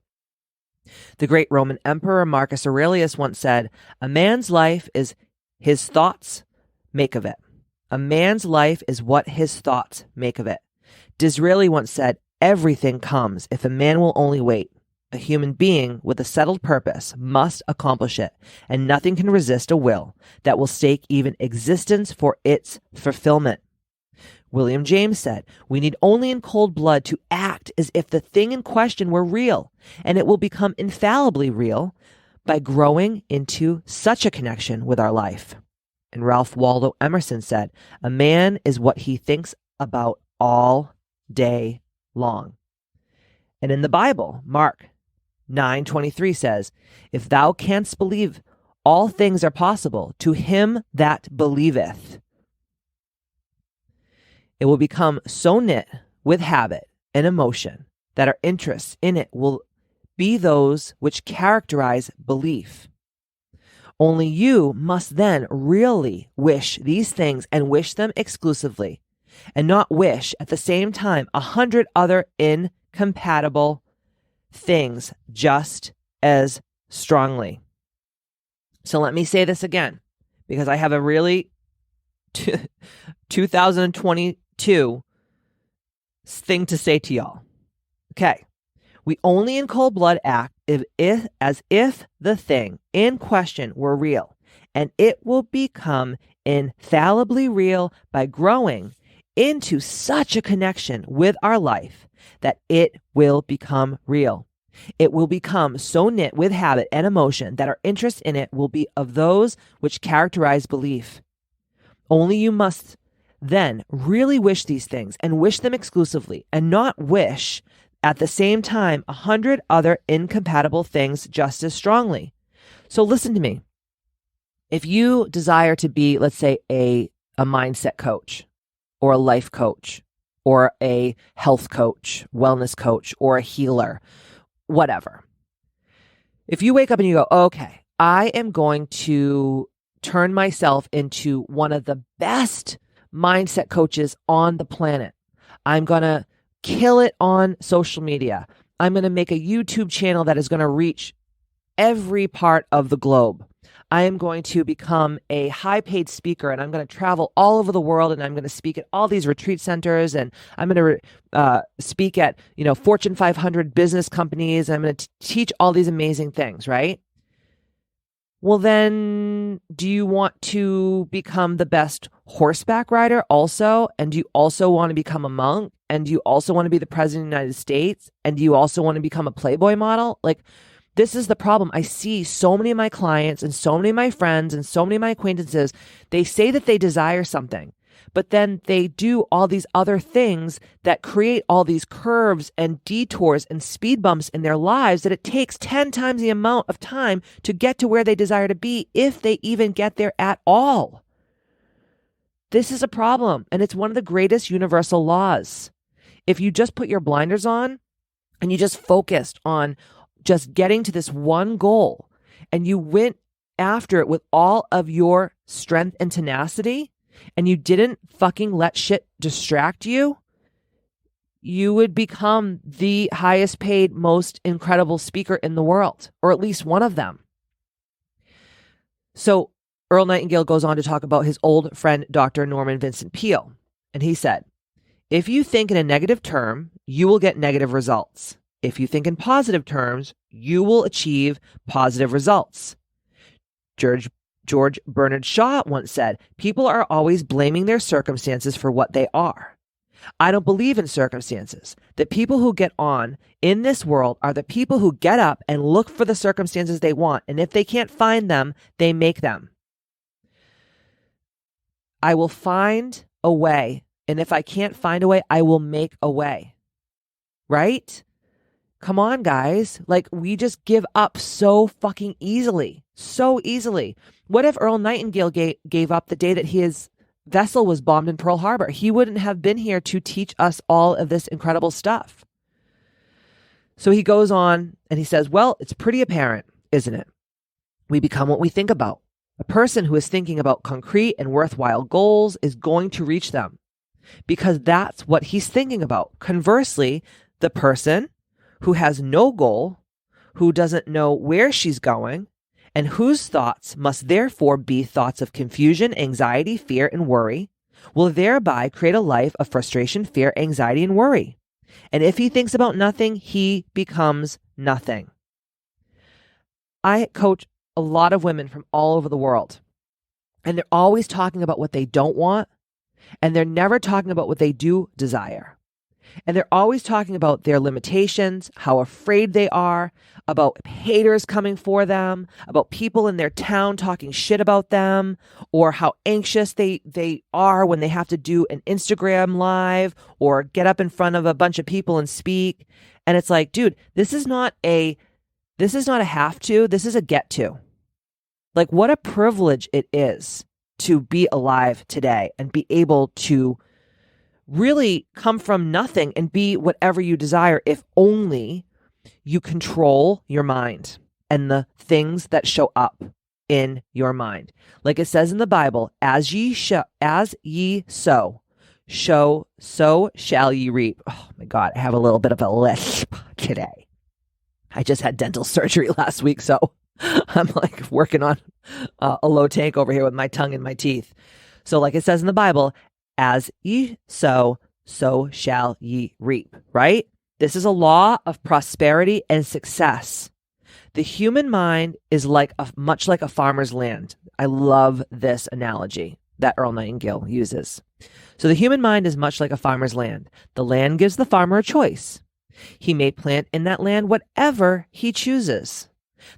The great Roman Emperor Marcus Aurelius once said, "A man's life is his thoughts make of it. A man's life is what his thoughts make of it." Disraeli once said, "Everything comes if a man will only wait. A human being with a settled purpose must accomplish it, and nothing can resist a will that will stake even existence for its fulfillment." William James said, "We need only in cold blood to act as if the thing in question were real, and it will become infallibly real by growing into such a connection with our life." And Ralph Waldo Emerson said, "A man is what he thinks about all day long." And in the Bible, Mark 9:23 says, "If thou canst believe, all things are possible to him that believeth." It will become so knit with habit and emotion that our interests in it will be those which characterize belief. Only you must then really wish these things and wish them exclusively, and not wish at the same time 100 other incompatible things just as strongly. So let me say this again, because I have a really 2022 thing to say to y'all. Okay. We only in cold blood act as if the thing in question were real, and it will become infallibly real by growing into such a connection with our life that it will become real. It will become so knit with habit and emotion that our interest in it will be of those which characterize belief. Only you must then really wish these things and wish them exclusively, and not wish at the same time 100 other incompatible things just as strongly. So listen to me. If you desire to be, let's say, a mindset coach or a life coach or a health coach, wellness coach, or a healer, whatever. If you wake up and you go, okay, I am going to turn myself into one of the best mindset coaches on the planet. I'm going to kill it on social media. I'm going to make a YouTube channel that is going to reach every part of the globe. I am going to become a high-paid speaker, and I'm going to travel all over the world, and I'm going to speak at all these retreat centers, and I'm going to speak at, Fortune 500 business companies, and I'm going to teach all these amazing things, right? Well, then, do you want to become the best horseback rider also? And do you also want to become a monk? And do you also want to be the president of the United States? And do you also want to become a Playboy model? Like, this is the problem. I see so many of my clients and so many of my friends and so many of my acquaintances, they say that they desire something, but then they do all these other things that create all these curves and detours and speed bumps in their lives that it takes 10 times the amount of time to get to where they desire to be, if they even get there at all. This is a problem, and it's one of the greatest universal laws. If you just put your blinders on and you just focused on just getting to this one goal, and you went after it with all of your strength and tenacity, and you didn't fucking let shit distract you, you would become the highest paid, most incredible speaker in the world, or at least one of them. So Earl Nightingale goes on to talk about his old friend, Dr. Norman Vincent Peale. And he said, if you think in a negative term, you will get negative results. If you think in positive terms, you will achieve positive results. George Bernard Shaw once said, people are always blaming their circumstances for what they are. I don't believe in circumstances. The people who get on in this world are the people who get up and look for the circumstances they want. And if they can't find them, they make them. I will find a way. And if I can't find a way, I will make a way. Right? Come on, guys. Like, we just give up so fucking easily. So easily. What if Earl Nightingale gave up the day that his vessel was bombed in Pearl Harbor? He wouldn't have been here to teach us all of this incredible stuff. So he goes on and he says, well, it's pretty apparent, isn't it? We become what we think about. A person who is thinking about concrete and worthwhile goals is going to reach them because that's what he's thinking about. Conversely, the person who has no goal, who doesn't know where she's going, and whose thoughts must therefore be thoughts of confusion, anxiety, fear, and worry, will thereby create a life of frustration, fear, anxiety, and worry. And if he thinks about nothing, he becomes nothing. I coach a lot of women from all over the world, and they're always talking about what they don't want, and they're never talking about what they do desire. And they're always talking about their limitations, how afraid they are, about haters coming for them, about people in their town talking shit about them, or how anxious they are when they have to do an Instagram live or get up in front of a bunch of people and speak. And it's like, dude, this is not a have to, this is a get to. Like, what a privilege it is to be alive today and be able to really come from nothing and be whatever you desire if only you control your mind and the things that show up in your mind. Like it says in the Bible, as ye sow, so shall ye reap. Oh my God, I have a little bit of a lisp today. I just had dental surgery last week, so I'm like working on a low tank over here with my tongue and my teeth. So like it says in the Bible, as ye sow, so shall ye reap, right? This is a law of prosperity and success. The human mind is much like a farmer's land. I love this analogy that Earl Nightingale uses. So the human mind is much like a farmer's land. The land gives the farmer a choice. He may plant in that land whatever he chooses.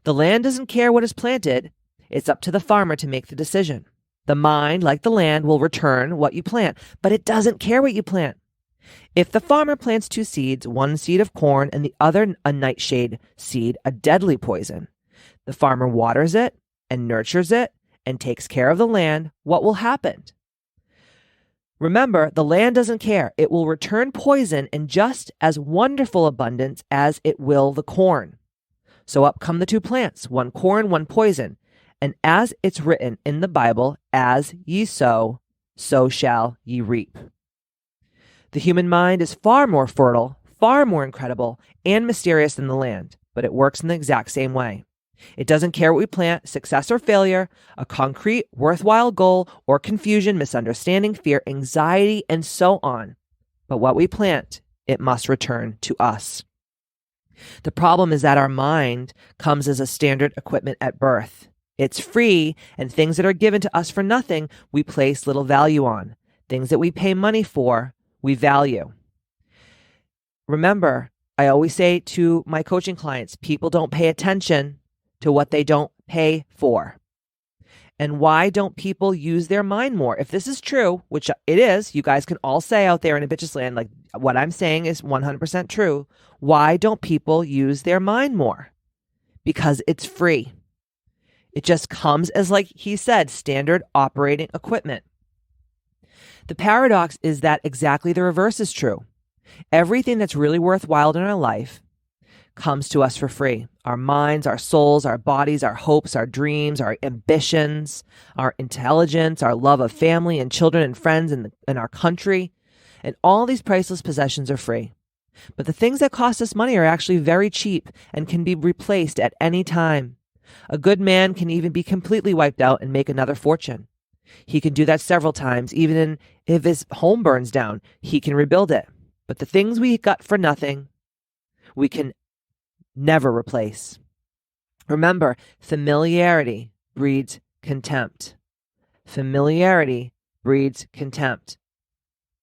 The land doesn't care what is planted. It's up to the farmer to make the decision. The mind, like the land, will return what you plant, but it doesn't care what you plant. If the farmer plants 2 seeds, one seed of corn and the other a nightshade seed, a deadly poison, the farmer waters it and nurtures it and takes care of the land, what will happen? Remember, the land doesn't care. It will return poison in just as wonderful abundance as it will the corn. So up come the 2 plants, one corn, one poison. And as it's written in the Bible, as ye sow, so shall ye reap. The human mind is far more fertile, far more incredible, and mysterious than the land, but it works in the exact same way. It doesn't care what we plant, success or failure, a concrete, worthwhile goal, or confusion, misunderstanding, fear, anxiety, and so on. But what we plant, it must return to us. The problem is that our mind comes as a standard equipment at birth. It's free, and things that are given to us for nothing, we place little value on. Things that we pay money for, we value. Remember, I always say to my coaching clients, people don't pay attention to what they don't pay for. And why don't people use their mind more? If this is true, which it is, you guys can all say out there in Ambitchious land, like what I'm saying is 100% true. Why don't people use their mind more? Because it's free. It just comes as, like he said, standard operating equipment. The paradox is that exactly the reverse is true. Everything that's really worthwhile in our life comes to us for free. Our minds, our souls, our bodies, our hopes, our dreams, our ambitions, our intelligence, our love of family and children and friends and our country. And all these priceless possessions are free. But the things that cost us money are actually very cheap and can be replaced at any time. A good man can even be completely wiped out and make another fortune. He can do that several times. Even if his home burns down, he can rebuild it. But the things we got for nothing, we can never replace. Remember, familiarity breeds contempt. Familiarity breeds contempt.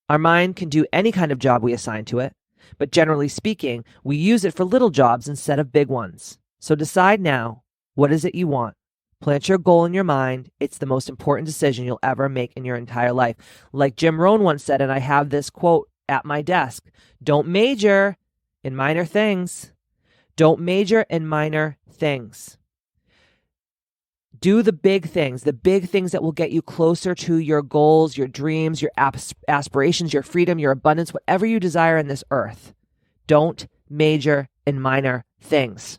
Our mind can do any kind of job we assign to it, but generally speaking, we use it for little jobs instead of big ones. So decide now, what is it you want? Plant your goal in your mind. It's the most important decision you'll ever make in your entire life. Like Jim Rohn once said, and I have this quote at my desk, don't major in minor things. Don't major in minor things. Do the big things that will get you closer to your goals, your dreams, your aspirations, your freedom, your abundance, whatever you desire in this earth. Don't major in minor things.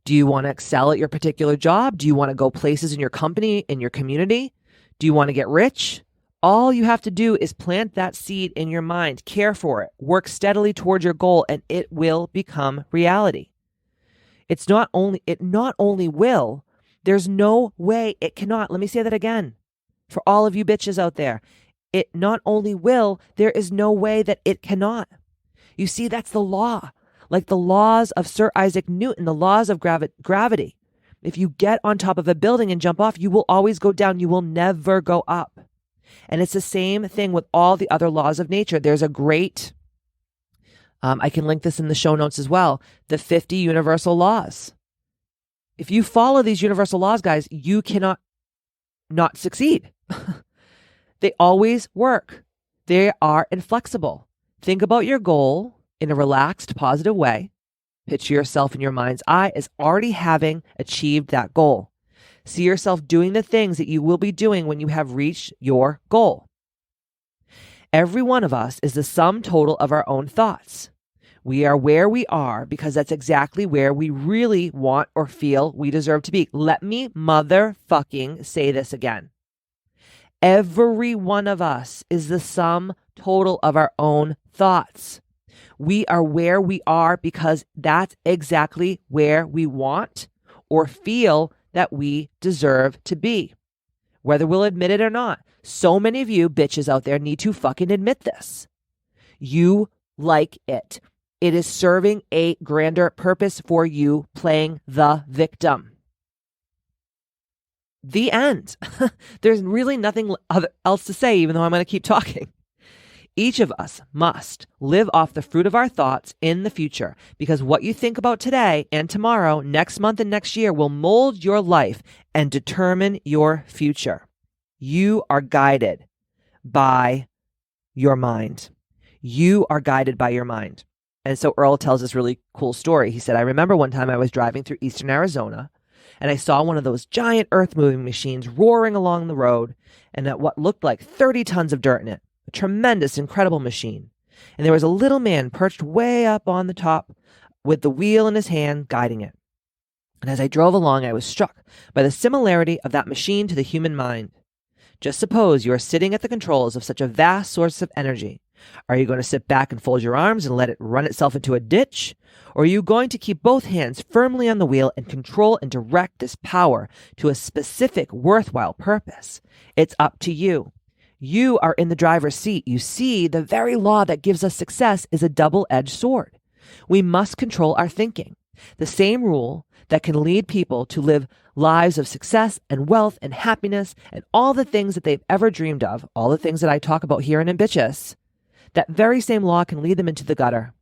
Do you want to excel at your particular job? Do you want to go places in your company, in your community? Do you want to get rich? All you have to do is plant that seed in your mind, care for it, work steadily towards your goal, and it will become reality. It not only will, there's no way it cannot. Let me say that again. For all of you bitches out there, it not only will, there is no way that it cannot. You see, that's the law. Like the laws of Sir Isaac Newton, the laws of gravity. If you get on top of a building and jump off, you will always go down. You will never go up. And it's the same thing with all the other laws of nature. There's a great, I can link this in the show notes as well, the 50 universal laws. If you follow these universal laws, guys, you cannot not succeed. They always work. They are inflexible. Think about your goal in a relaxed, positive way. Picture yourself in your mind's eye as already having achieved that goal. See yourself doing the things that you will be doing when you have reached your goal. Every one of us is the sum total of our own thoughts. We are where we are because that's exactly where we really want or feel we deserve to be. Let me motherfucking say this again. Every one of us is the sum total of our own thoughts. We are where we are because that's exactly where we want or feel that we deserve to be, whether we'll admit it or not. So many of you bitches out there need to fucking admit this. You like it. It is serving a grander purpose for you, playing the victim. The end. There's really nothing else to say, even though I'm going to keep talking. Each of us must live off the fruit of our thoughts in the future, because what you think about today and tomorrow, next month and next year will mold your life and determine your future. You are guided by your mind. You are guided by your mind. And so Earl tells this really cool story. He said, I remember one time I was driving through eastern Arizona and I saw one of those giant earth-moving machines roaring along the road and at what looked like 30 tons of dirt in it. A tremendous, incredible machine. And there was a little man perched way up on the top with the wheel in his hand guiding it. And as I drove along, I was struck by the similarity of that machine to the human mind. Just suppose you are sitting at the controls of such a vast source of energy. Are you going to sit back and fold your arms and let it run itself into a ditch? Or are you going to keep both hands firmly on the wheel and control and direct this power to a specific worthwhile purpose? It's up to you. You are in the driver's seat. You see, the very law that gives us success is a double-edged sword. We must control our thinking. The same rule that can lead people to live lives of success and wealth and happiness and all the things that they've ever dreamed of, all the things that I talk about here in Ambitchious, that very same law can lead them into the gutter.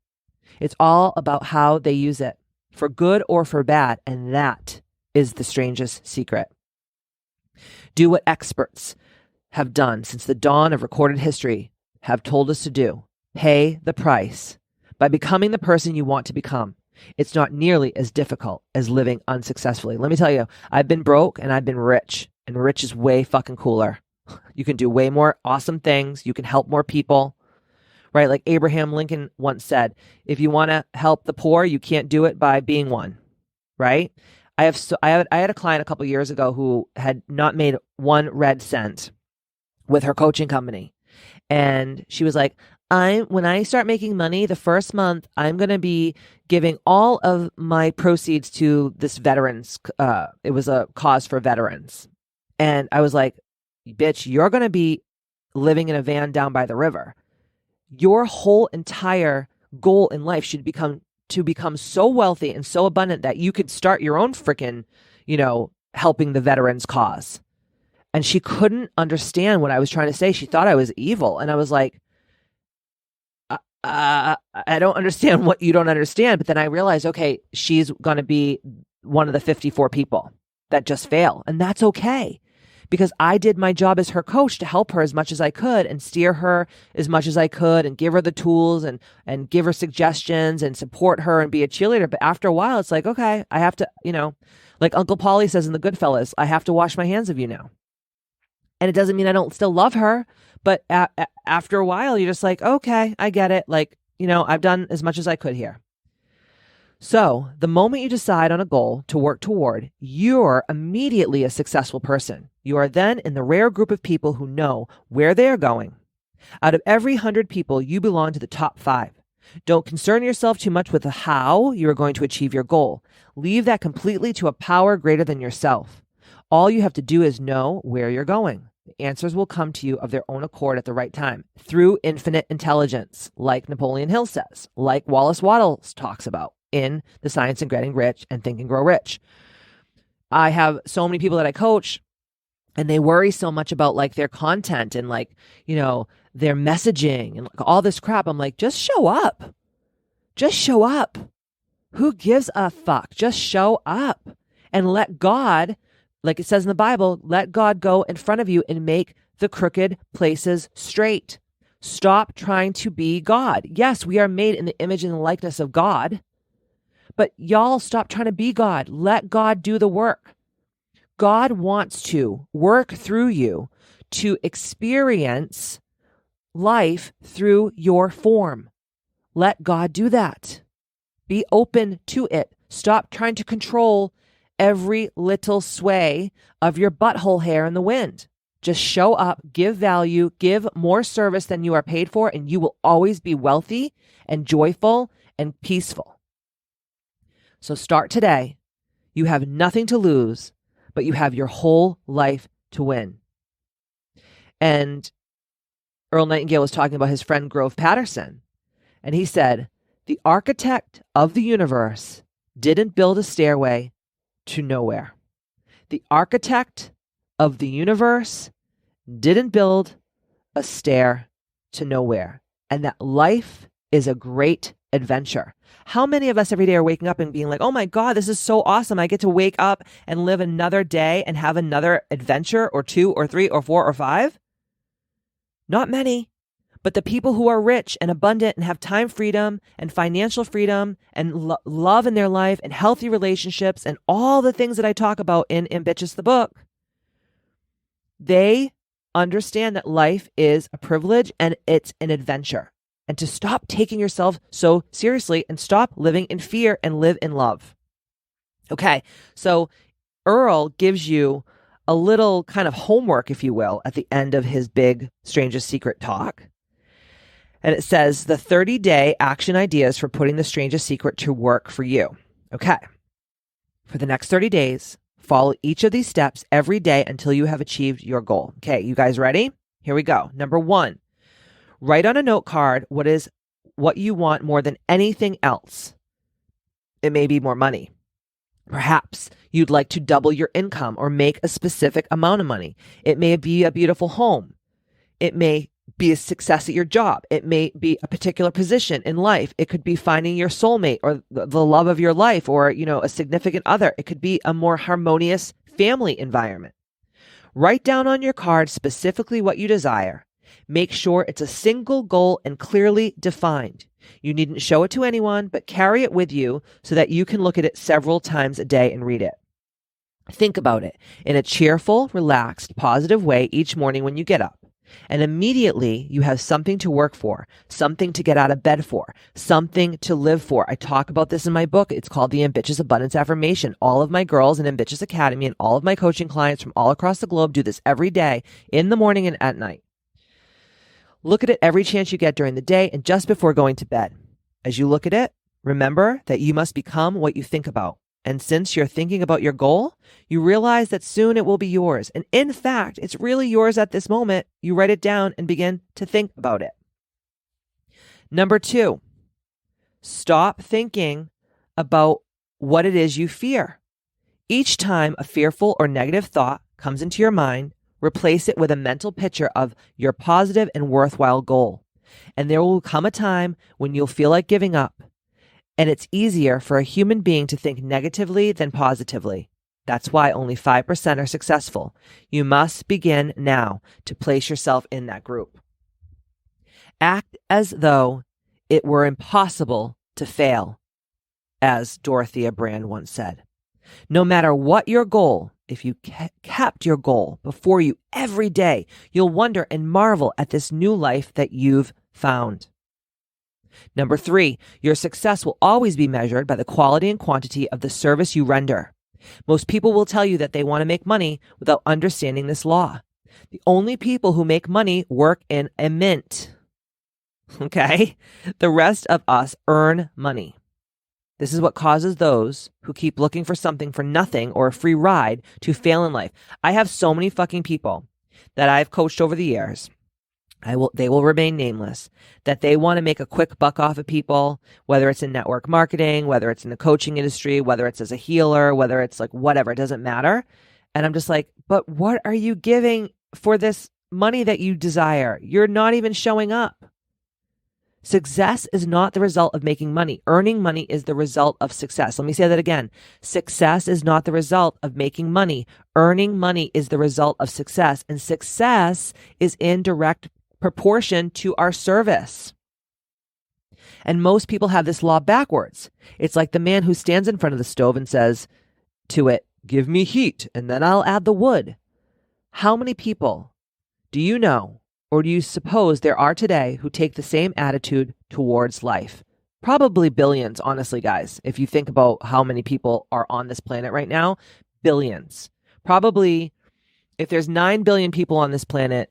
It's all about how they use it, for good or for bad, and that is the strangest secret. Do what experts have done since the dawn of recorded history have told us to do. Pay the price by becoming the person you want to become. It's not nearly as difficult as living unsuccessfully. Let me tell you, I've been broke and I've been rich, and rich is way fucking cooler. You can do way more awesome things. You can help more people, right? Like Abraham Lincoln once said, if you want to help the poor, you can't do it by being one, right? I had a client a couple years ago who had not made one red cent with her coaching company. And she was like, when I start making money the first month, I'm going to be giving all of my proceeds to this veterans. It was a cause for veterans. And I was like, bitch, you're going to be living in a van down by the river. Your whole entire goal in life should become so wealthy and so abundant that you could start your own freaking, helping the veterans cause. And she couldn't understand what I was trying to say. She thought I was evil. And I was like, I don't understand what you don't understand. But then I realized, okay, she's going to be one of the 54 people that just fail. And that's okay. Because I did my job as her coach to help her as much as I could and steer her as much as I could and give her the tools and give her suggestions and support her and be a cheerleader. But after a while, it's like, okay, I have to, like Uncle Paulie says in The Goodfellas, I have to wash my hands of you now. And it doesn't mean I don't still love her. But after a while, you're just like, okay, I get it. Like, I've done as much as I could here. So the moment you decide on a goal to work toward, you're immediately a successful person. You are then in the rare group of people who know where they are going. Out of every 100 people, you belong to the top 5. Don't concern yourself too much with the how you are going to achieve your goal. Leave that completely to a power greater than yourself. All you have to do is know where you're going. The answers will come to you of their own accord at the right time, through infinite intelligence, like Napoleon Hill says, like Wallace Wattles talks about in The Science of Getting Rich and Think and Grow Rich. I have so many people that I coach, and they worry so much about like their content and like, their messaging and like all this crap. I'm like, just show up. Just show up. Who gives a fuck? Just show up and let God, like it says in the Bible, let God go in front of you and make the crooked places straight. Stop trying to be God. Yes, we are made in the image and the likeness of God, but y'all stop trying to be God. Let God do the work. God wants to work through you to experience life through your form. Let God do that. Be open to it. Stop trying to control every little sway of your butthole hair in the wind. Just show up, give value, give more service than you are paid for, and you will always be wealthy and joyful and peaceful. So start today. You have nothing to lose, but you have your whole life to win. And Earl Nightingale was talking about his friend Grove Patterson. And he said, the architect of the universe didn't build a stairway to nowhere. The architect of the universe didn't build a stair to nowhere. And that life is a great adventure. How many of us every day are waking up and being like, oh my God, this is so awesome. I get to wake up and live another day and have another adventure or 2 or 3 or 4 or 5? Not many. But the people who are rich and abundant and have time freedom and financial freedom and love in their life and healthy relationships and all the things that I talk about in Ambitchious the book, they understand that life is a privilege and it's an adventure. And to stop taking yourself so seriously and stop living in fear and live in love. Okay, so Earl gives you a little kind of homework, if you will, at the end of his big Strangest Secret talk. And it says the 30-day action ideas for putting the Strangest Secret to work for you. Okay. For the next 30 days, follow each of these steps every day until you have achieved your goal. Okay, you guys ready? Here we go. Number 1, write on a note card what you want more than anything else. It may be more money. Perhaps you'd like to double your income or make a specific amount of money. It may be a beautiful home. It may be a success at your job. It may be a particular position in life. It could be finding your soulmate or the love of your life or, a significant other. It could be a more harmonious family environment. Write down on your card specifically what you desire. Make sure it's a single goal and clearly defined. You needn't show it to anyone, but carry it with you so that you can look at it several times a day and read it. Think about it in a cheerful, relaxed, positive way each morning when you get up. And immediately you have something to work for, something to get out of bed for, something to live for. I talk about this in my book. It's called The Ambitchious Abundance Affirmation. All of my girls in Ambitchious Academy and all of my coaching clients from all across the globe do this every day in the morning and at night. Look at it every chance you get during the day and just before going to bed. As you look at it, remember that you must become what you think about. And since you're thinking about your goal, you realize that soon it will be yours. And in fact, it's really yours at this moment. You write it down and begin to think about it. Number 2, stop thinking about what it is you fear. Each time a fearful or negative thought comes into your mind, replace it with a mental picture of your positive and worthwhile goal. And there will come a time when you'll feel like giving up. And it's easier for a human being to think negatively than positively. That's why only 5% are successful. You must begin now to place yourself in that group. Act as though it were impossible to fail, as Dorothea Brand once said. No matter what your goal, if you kept your goal before you every day, you'll wonder and marvel at this new life that you've found. Number 3, your success will always be measured by the quality and quantity of the service you render. Most people will tell you that they want to make money without understanding this law. The only people who make money work in a mint. Okay? The rest of us earn money. This is what causes those who keep looking for something for nothing or a free ride to fail in life. I have so many fucking people that I've coached over the years. They will remain nameless, that they want to make a quick buck off of people, whether it's in network marketing, whether it's in the coaching industry, whether it's as a healer, whether it's like whatever, it doesn't matter. And I'm just like, but what are you giving for this money that you desire? You're not even showing up. Success is not the result of making money. Earning money is the result of success. Let me say that again. Success is not the result of making money. Earning money is the result of success. And success is in direct proportion to our service. And most people have this law backwards. It's like the man who stands in front of the stove and says to it, "Give me heat, and then I'll add the wood." How many people do you know Or do you suppose there are today who take the same attitude towards life? Probably billions, honestly, guys. If you think about how many people are on this planet right now, billions. Probably, if there's 9 billion people on this planet,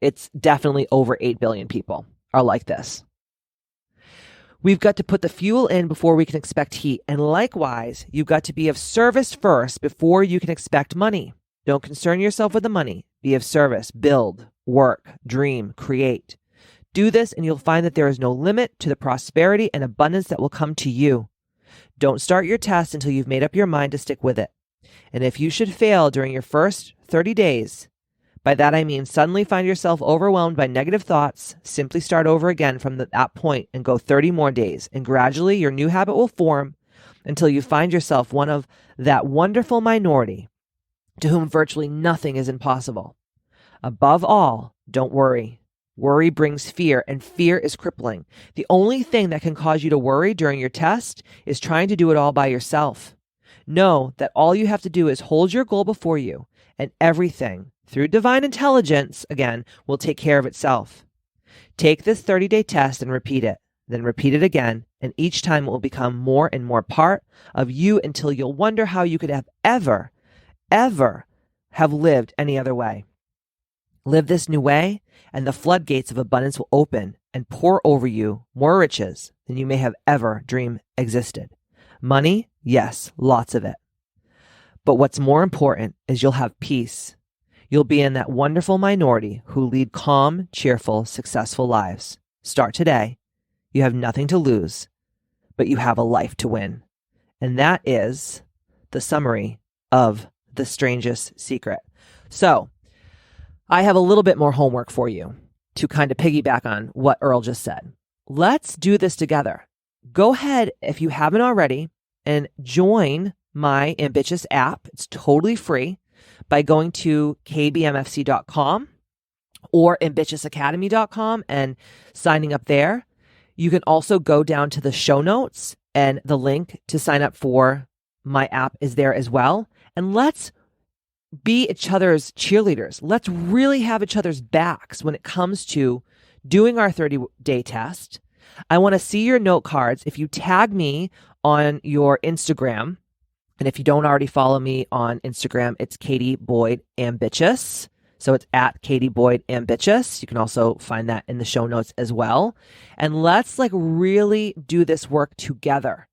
it's definitely over 8 billion people are like this. We've got to put the fuel in before we can expect heat. And likewise, you've got to be of service first before you can expect money. Don't concern yourself with the money. Be of service. Build, work, dream, create. Do this and you'll find that there is no limit to the prosperity and abundance that will come to you. Don't start your test until you've made up your mind to stick with it. And if you should fail during your first 30 days, by that I mean suddenly find yourself overwhelmed by negative thoughts, simply start over again from that point and go 30 more days. And gradually your new habit will form until you find yourself one of that wonderful minority to whom virtually nothing is impossible. Above all, don't worry. Worry brings fear, and fear is crippling. The only thing that can cause you to worry during your test is trying to do it all by yourself. Know that all you have to do is hold your goal before you, and everything, through divine intelligence, again, will take care of itself. Take this 30-day test and repeat it, then repeat it again, and each time it will become more and more part of you until you'll wonder how you could have ever have lived any other way. Live this new way, and the floodgates of abundance will open and pour over you more riches than you may have ever dreamed existed. Money, yes, lots of it. But what's more important is you'll have peace. You'll be in that wonderful minority who lead calm, cheerful, successful lives. Start today. You have nothing to lose, but you have a life to win. And that is the summary of The Strangest Secret. So, I have a little bit more homework for you to kind of piggyback on what Earl just said. Let's do this together. Go ahead, if you haven't already, and join my Ambitchious app. It's totally free by going to kbmfc.com or ambitchiousacademy.com and signing up there. You can also go down to the show notes and the link to sign up for my app is there as well. And let's be each other's cheerleaders. Let's really have each other's backs when it comes to doing our 30-day test. I want to see your note cards. If you tag me on your Instagram, and if you don't already follow me on Instagram, it's Katie Boyd Ambitchious. So it's at Katie Boyd Ambitchious. You can also find that in the show notes as well. And let's really do this work together.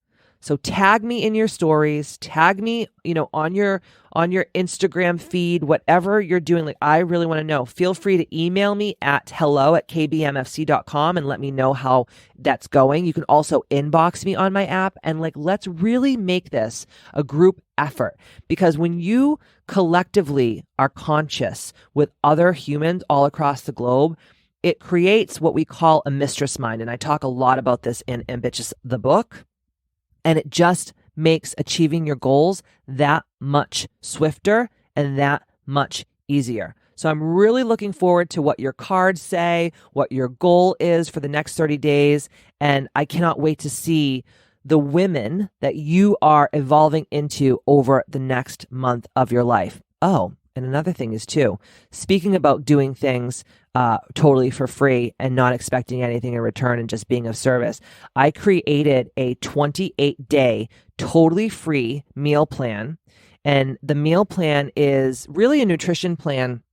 So tag me in your stories, tag me, on your Instagram feed, whatever you're doing. I really want to know. Feel free to email me at hello@kbmfc.com and let me know how that's going. You can also inbox me on my app and let's really make this a group effort, because when you collectively are conscious with other humans all across the globe, it creates what we call a mistress mind. And I talk a lot about this in Ambitchious, the book. And it just makes achieving your goals that much swifter and that much easier. So I'm really looking forward to what your cards say, what your goal is for the next 30 days. And I cannot wait to see the women that you are evolving into over the next month of your life. Oh, and another thing is too, speaking about doing things totally for free and not expecting anything in return and just being of service, I created a 28-day totally free meal plan. And the meal plan is really a nutrition plan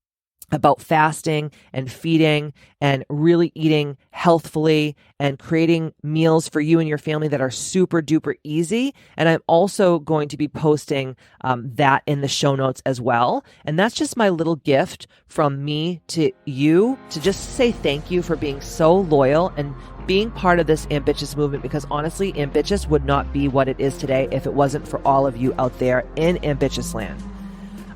about fasting and feeding and really eating healthfully and creating meals for you and your family that are super duper easy. And I'm also going to be posting that in the show notes as well. And that's just my little gift from me to you to just say thank you for being so loyal and being part of this Ambitchious movement, because honestly, Ambitchious would not be what it is today if it wasn't for all of you out there in Ambitchious land.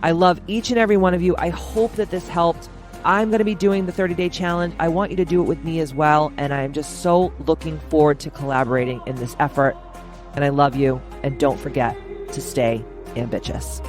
I love each and every one of you. I hope that this helped. I'm going to be doing the 30-day challenge. I want you to do it with me as well. And I'm just so looking forward to collaborating in this effort. And I love you. And don't forget to stay ambitious.